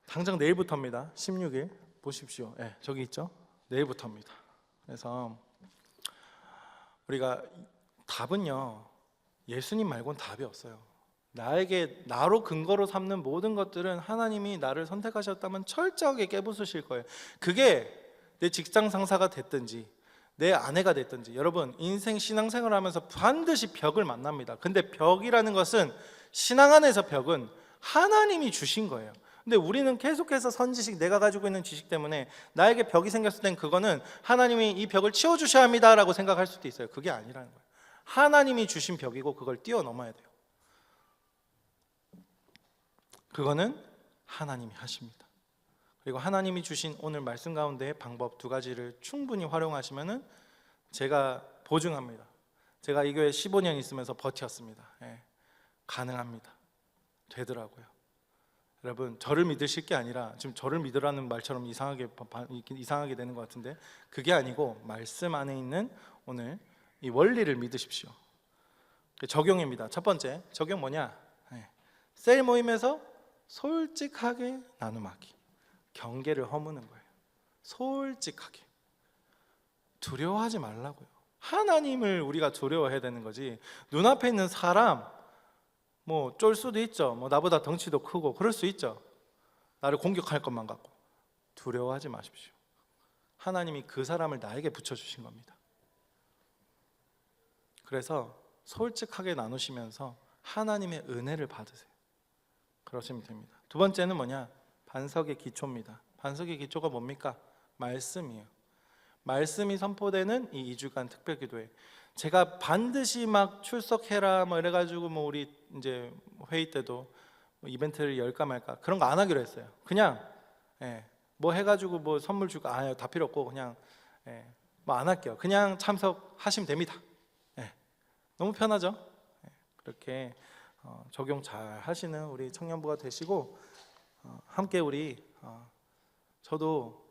당장 내일부터입니다. 16일 보십시오. 네, 저기 있죠? 내일부터입니다. 그래서 우리가 답은요, 예수님 말고는 답이 없어요. 나로 근거로 삼는 모든 것들은 하나님이 나를 선택하셨다면 철저하게 깨부수실 거예요. 그게 내 직장 상사가 됐든지 내 아내가 됐든지, 여러분 인생 신앙생활을 하면서 반드시 벽을 만납니다. 근데 벽이라는 것은, 신앙 안에서 벽은 하나님이 주신 거예요. 근데 우리는 계속해서 선지식, 내가 가지고 있는 지식 때문에 나에게 벽이 생겼을 땐 그거는 하나님이 이 벽을 치워주셔야 합니다라고 생각할 수도 있어요. 그게 아니라는 거예요. 하나님이 주신 벽이고 그걸 뛰어넘어야 돼요. 그거는 하나님이 하십니다. 그리고 하나님이 주신 오늘 말씀 가운데의 방법 두 가지를 충분히 활용하시면은 제가 보증합니다. 제가 이 교회 15년 있으면서 버텼습니다. 가능합니다. 되더라고요. 여러분, 저를 믿으실 게 아니라, 지금 저를 믿으라는 말처럼 이상하게 되는 것 같은데, 그게 아니고 말씀 안에 있는 오늘 이 원리를 믿으십시오. 적용입니다. 첫 번째 적용 뭐냐? 셀 모임에서 솔직하게 나눔하기. 경계를 허무는 거예요. 솔직하게. 두려워하지 말라고요. 하나님을 우리가 두려워해야 되는 거지. 눈앞에 있는 사람 뭐 쫄 수도 있죠. 뭐 나보다 덩치도 크고 그럴 수 있죠. 나를 공격할 것만 갖고. 두려워하지 마십시오. 하나님이 그 사람을 나에게 붙여주신 겁니다. 그래서 솔직하게 나누시면서 하나님의 은혜를 받으세요. 그러시면 됩니다. 두 번째는 뭐냐? 반석의 기초입니다. 반석의 기초가 뭡니까? 말씀이에요. 말씀이 선포되는 이 2주간 특별기도회, 제가 반드시 막 출석해라 뭐 이래가지고 뭐 우리 이제 회의 때도 뭐 이벤트를 열까 말까 그런 거 안 하기로 했어요. 그냥 뭐 해가지고 뭐 선물 줄까 다 필요 없고 그냥 뭐 안 할게요. 그냥 참석하시면 됩니다. 너무 편하죠? 그렇게 적용 잘 하시는 우리 청년부가 되시고 함께 우리 저도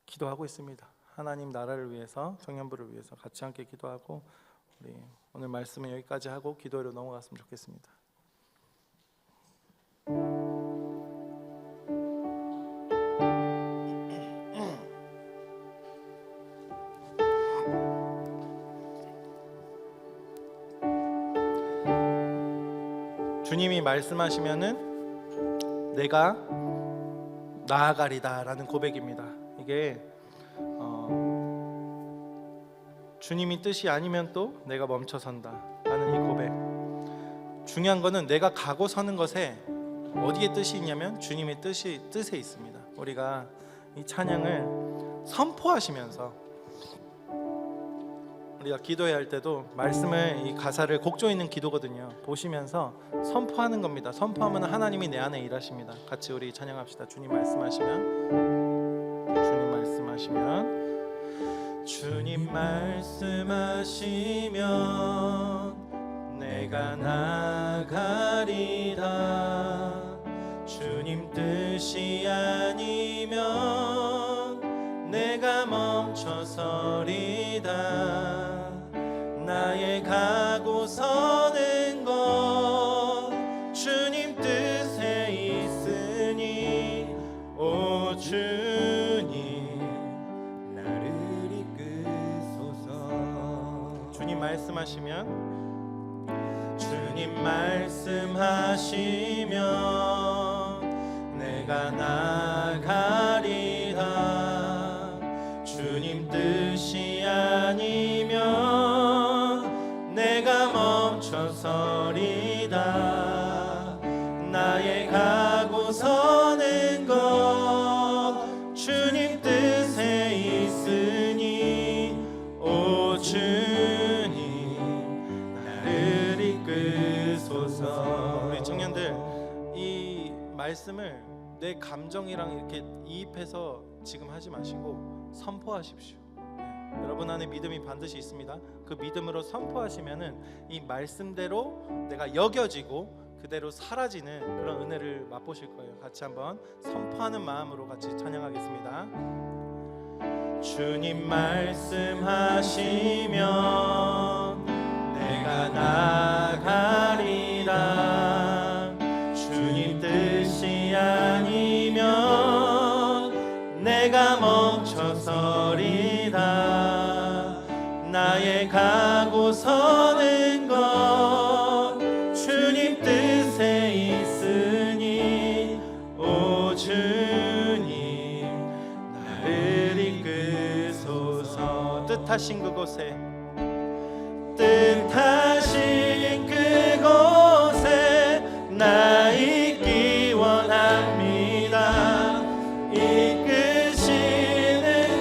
기도하고 있습니다. 하나님 나라를 위해서, 청년부를 위해서 같이 함께 기도하고 우리 오늘 말씀은 여기까지 하고 기도로 넘어갔으면 좋겠습니다. 주님이 말씀하시면은 내가 나아가리다 라는 고백입니다. 이게 주님이 뜻이 아니면 또 내가 멈춰선다 라는 이 고백. 중요한 거는 내가 가고 서는 것에 어디에 뜻이 있냐면 주님의 뜻에 있습니다. 우리가 이 찬양을 선포하시면서 우리가 기도해야 할 때도 말씀을, 이 가사를, 곡조 있는 기도거든요. 보시면서 선포하는 겁니다. 선포하면 하나님이 내 안에 일하십니다. 같이 우리 찬양합시다. 주님 말씀하시면 주님 말씀하시면 내가 나가리라. 주님 뜻이 아니면 내가 멈춰서리다. 나의 가고 서는 것 주님 뜻에 있으니 오 주님 나를 이끄소서. 주님 말씀하시면 내가 나가리라. 주님 뜻이 아니면 내가 멈춰서리다. 나의 가고 서는 것 주님 뜻에 있으니 오 주님 나를 이끄소서. 우리 청년들, 이 말씀을 내 감정이랑 이렇게 이입해서 지금 하지 마시고 선포하십시오. 여러분 안에 믿음이 반드시 있습니다. 그 믿음으로 선포하시면은 이 말씀대로 내가 여겨지고 그대로 사라지는 그런 은혜를 맛보실 거예요. 같이 한번 선포하는 마음으로 같이 찬양하겠습니다. 주님 말씀하시면 내가 나가리라. 주님 뜻이 아니면 내가 멈춰서리다. 나의 가고 서는 것 주님 뜻에 있으니 오 주님 나를 이끄소서. 뜻하신 그곳에 나 있기 원합니다. 이끄시는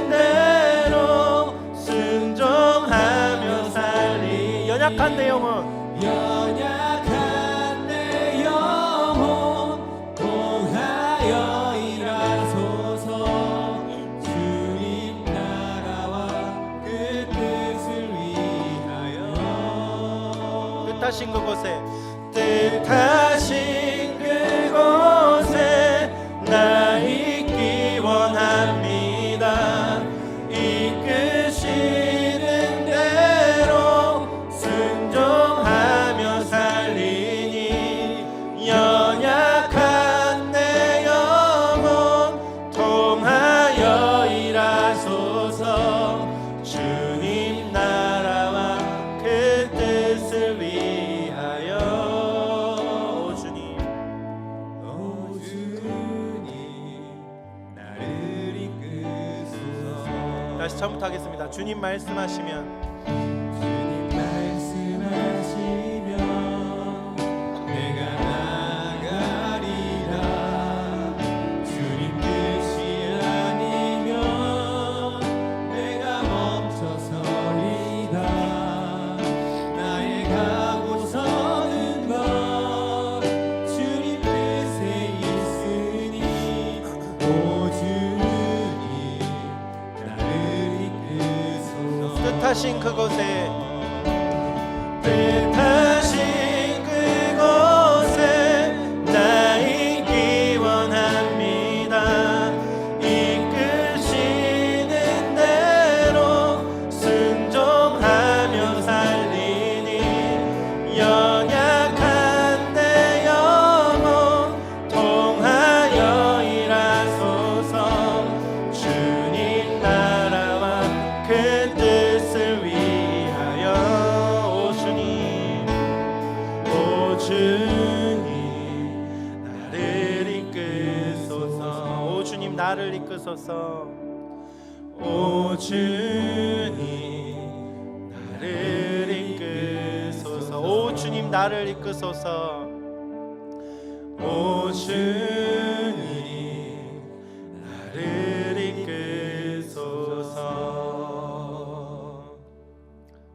대로 순종하며 살리. 연약한 내 영혼 통하여 일하소서. 주님 나라와 그 뜻을 위하여. 뜻하신 그곳에 나 있기 원합니다. 이끄시는 대로 순종하며 다시 처음부터 하겠습니다. 주님 말씀하시면 뜻하신 그곳에 나 있기 원합니다. 이끄시는 대로 순종하며 살리니 연약한 내 영혼 통하여 일하소서. 주님 나라와 그 뜻을 위하여. 오 주님 나를 이끄소서. 오 주님 나를 이끄소서. 오 주님 나를 이끄소서. 오 주님 나를 이끄소서. 오 주님 나를 이끄소서.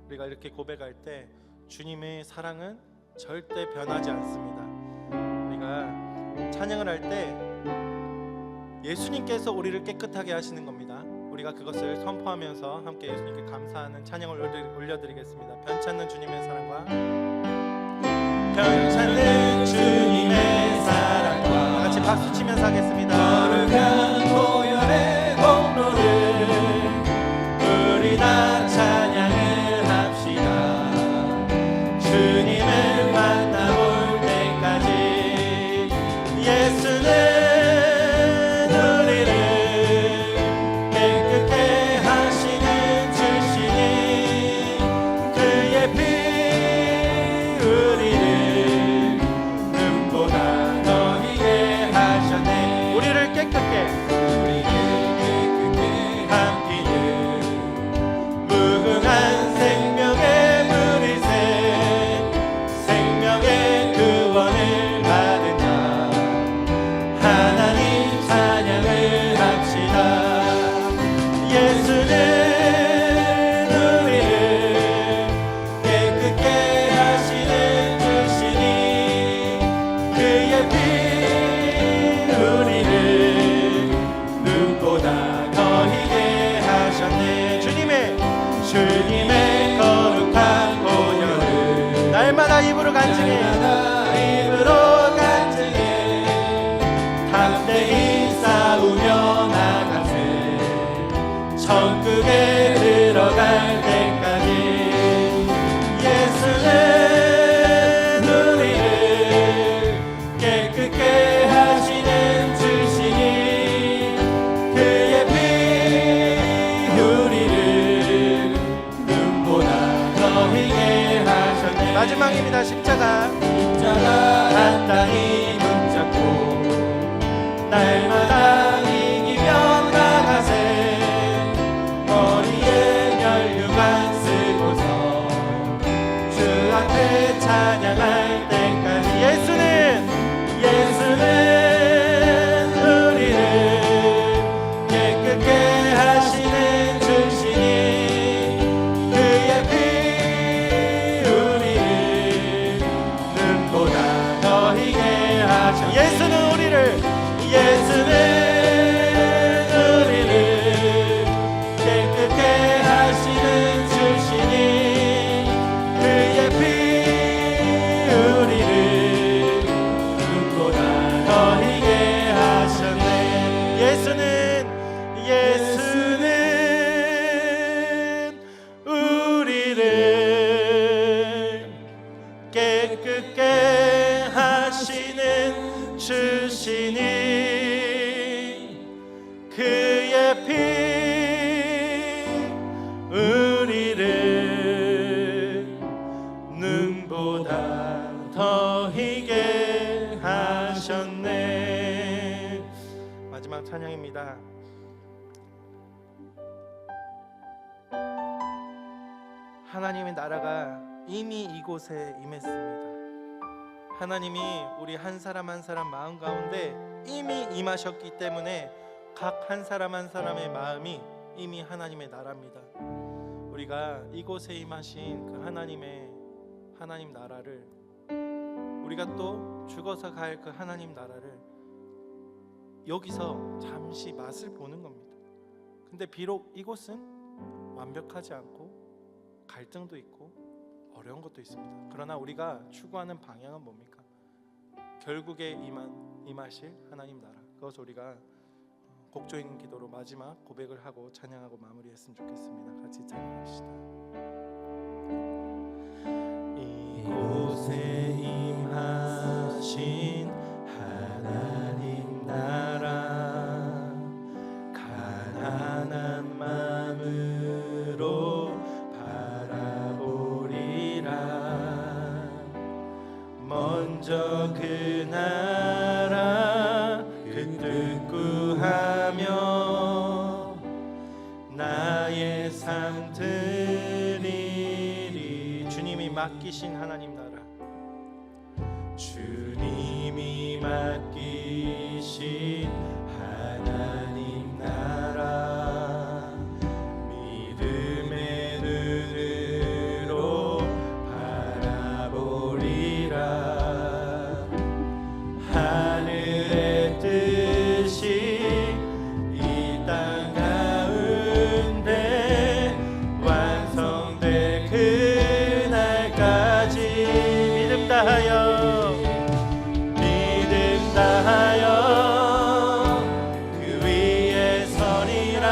우리가 이렇게 고백할 때 주님의 사랑은 절대 변하지 않습니다. 우리가 찬양을 할 때 예수님께서 우리를 깨끗하게 하시는 겁니다. 우리가 그것을 선포하면서 함께 예수님께 감사하는 찬양을 올려드리겠습니다. 변찮는 주님의 사랑과 변찮는 주님의 사랑과 같이 박수 치면서 하겠습니다. 거룩한 보혈의 공로를 우리 다 찬양을 합시다. 주님을 만나볼 때까지 예수는 우리를 깨끗게 하시는 주시니 그의 피 우리를 눈보다 더 희게 하셨네. 우리를 깨끗게 함기는 무궁한 생명의 물이새 생명의 구원을 받은 자 하나님 찬양을 합시다. 예수는 우리를 깨끗게 하시는 주시니 그의 피 우리를 눈보다 더 희게 하셨네. 주님의 거룩한 보혈을 날마다 입으로 간증해 담대히 싸우며 나가세. 천국에 들어갈 때까지 예수는 우리를 깨끗게 하시는 주시니 그의 피 우리를 눈보다 더 희게 하셨네. 마지막입니다. 십자가 단단히 붙잡고 날마다 이기며 나가세. 머리에 면류관 쓰고서 주 앞에 찬양할 때까지 예수는 우리를 깨끗게 하시는 주시니 그의 피 우리를 눈보다 더 희게 하셔. 예수는 우리를 깨끗게 하시는 주시니 그의 피 우리를 눈보다 더 희게 하셨네. 예수는 우리를 깨끗게 하시는 주시니 그의 피 우리를 눈보다 더 희게 하셨네. 마지막 찬양입니다. 하나님의 나라가 이미 이곳에 임했습니다. 하나님이 우리 한 사람 한 사람 마음 가운데 이미 임하셨기 때문에 각 한 사람 한 사람의 마음이 이미 하나님의 나라입니다. 우리가 이곳에 임하신 그 하나님 나라를, 우리가 또 죽어서 갈 그 하나님 나라를 여기서 잠시 맛을 보는 겁니다. 근데 비록 이곳은 완벽하지 않고 갈등도 있고 어려운 것도 있습니다. 그러나 우리가 추구하는 방향은 뭡니까? 결국에 임하실 하나님 나라, 그것을 우리가 곡조인 기도로 마지막 고백을 하고 찬양하고 마무리했으면 좋겠습니다. 같이 찬양합시다. 이곳에 임하신 하나님 나라, 가난한 마음으로 바라보리라. 먼저 그 나라 그 뜻 구하며 나의 삶 드리리. 주님이 맡기신 하나님 나라, 주님이 맡기신 하나님 나라, 믿음의 눈으로 바라보리라. 하늘의 뜻이 이 땅 가운데 완성될 그날까지 믿음 다하여 그 위에 서리라.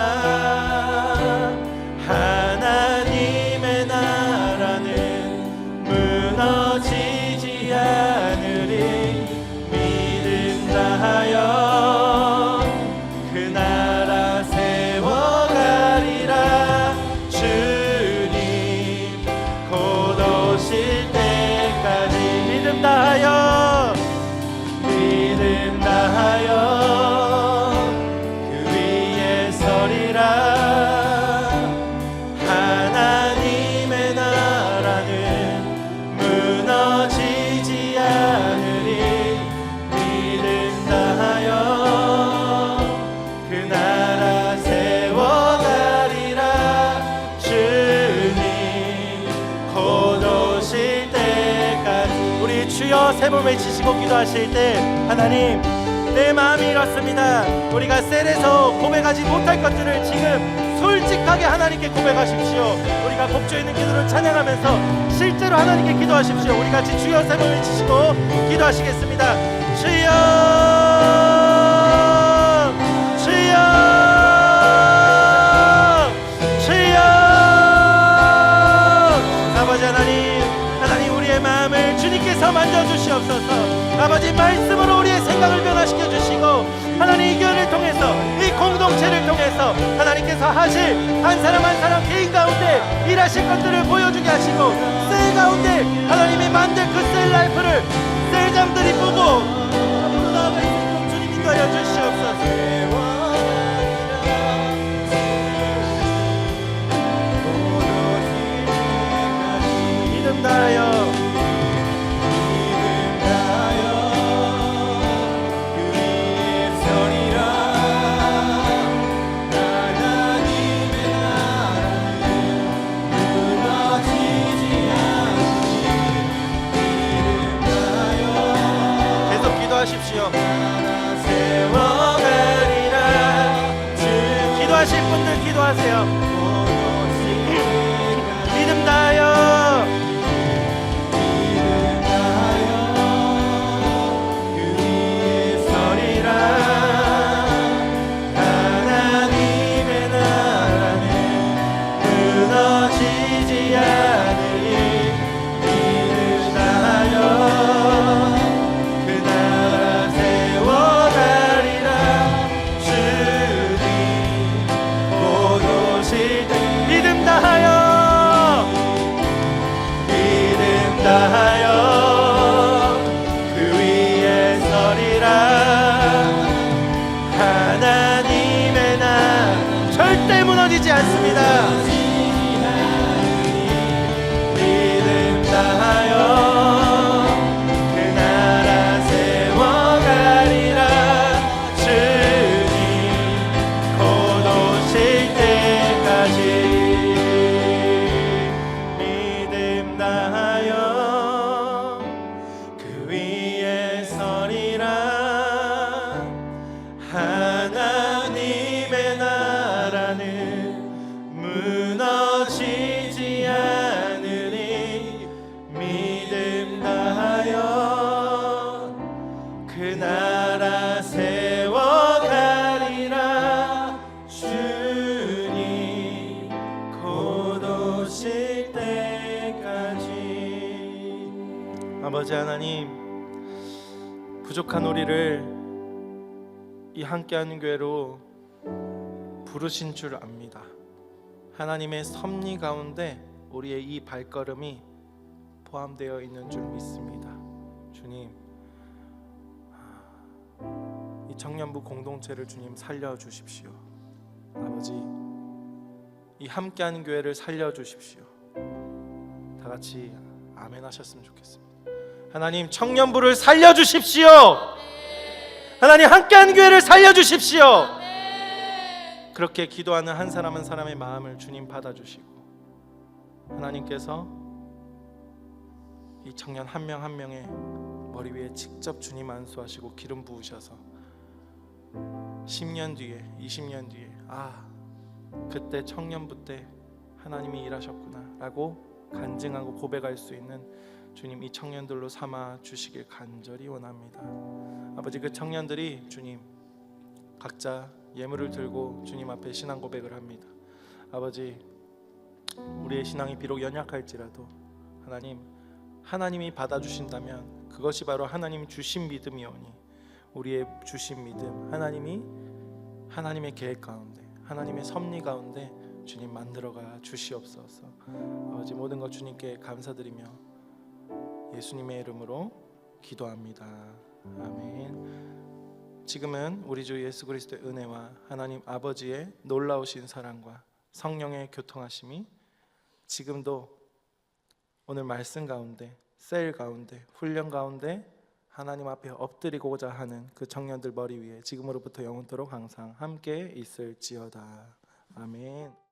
하나님의 나라는 무너지지 않으리. 믿음 다하여 그 나라 세워가리라. 주님 곧 오실 때까지 믿음 다하여 그 위에 서리라. 하나님의 나라는 무너지지 않으리. 믿음 다하여 그 나라 세워가리라. 주님 곧 오실 때까지. 우리 주여 세 번 외치시고 기도하실 때, 하나님 내 마음이 이렇습니다. 우리가 셀에서 고백하지 못할 것들을 지금 솔직하게 하나님께 고백하십시오. 우리가 곡조 있는 기도를 찬양하면서 실제로 하나님께 기도하십시오. 우리 같이 주여 세 번 외치시고 기도하시겠습니다. 주여, 주여, 주여. 아버지 하나님 우리의 마음을 주님께서 만져주시옵소서. 아버지 말씀으로 우리의 생각을 변화시켜 주시고, 하나님 이 교회를 통해서, 이 공동체를 통해서 하나님께서 하실 한 사람 한 사람 개인 가운데 일하실 것들을 보여주게 하시고, 셀 가운데 하나님이 만들 그 셀 라이프를 셀장들이 보고 앞으로 나아갈 수 있도록 주님 인도하여 주시옵소서. 믿음 다하여 하십시오. 세워가리라. 기도하실 분들 기도하세요. 믿음 다하여 그 위에 서리라. 하나님의 나라는 무너지지 않으리. 믿음 다하여 그 위에 서리라. 하나님의 나라 절대 무너지지 않습니다. 나는 무너지지 않으리. 믿음 다하여 그 나라 세워가리라. 주님 곧 오실 때까지. 아버지 하나님, 부족한 우리를 이 함께하는 교회로 부르신 줄 압니다. 하나님의 섭리 가운데 우리의 이 발걸음이 포함되어 있는 줄 믿습니다. 주님, 이 청년부 공동체를 주님 살려주십시오. 아버지, 이 함께하는 교회를 살려주십시오. 다 같이 아멘 하셨으면 좋겠습니다. 하나님, 청년부를 살려주십시오. 하나님, 함께하는 교회를 살려주십시오. 그렇게 기도하는 한 사람 한 사람의 마음을 주님 받아주시고, 하나님께서 이 청년 한 명 한 명의 머리 위에 직접 주님 안수하시고 기름 부으셔서 10년 뒤에 20년 뒤에 그때 청년부 때 하나님이 일하셨구나 라고 간증하고 고백할 수 있는 주님 이 청년들로 삼아 주시길 간절히 원합니다. 아버지, 그 청년들이 주님 각자 예물을 들고 주님 앞에 신앙 고백을 합니다. 아버지, 우리의 신앙이 비록 연약할지라도 하나님이 받아주신다면 그것이 바로 하나님이 주신 믿음이오니, 우리의 주신 믿음, 하나님의 계획 가운데, 하나님의 섭리 가운데 주님 만들어가 주시옵소서. 아버지, 모든 것 주님께 감사드리며 예수님의 이름으로 기도합니다. 아멘. 지금은 우리 주 예수 그리스도의 은혜와 하나님 아버지의 놀라우신 사랑과 성령의 교통하심이 지금도 오늘 말씀 가운데, 셀 가운데, 훈련 가운데 하나님 앞에 엎드리고자 하는 그 청년들 머리 위에 지금으로부터 영원토록 항상 함께 있을지어다. 아멘.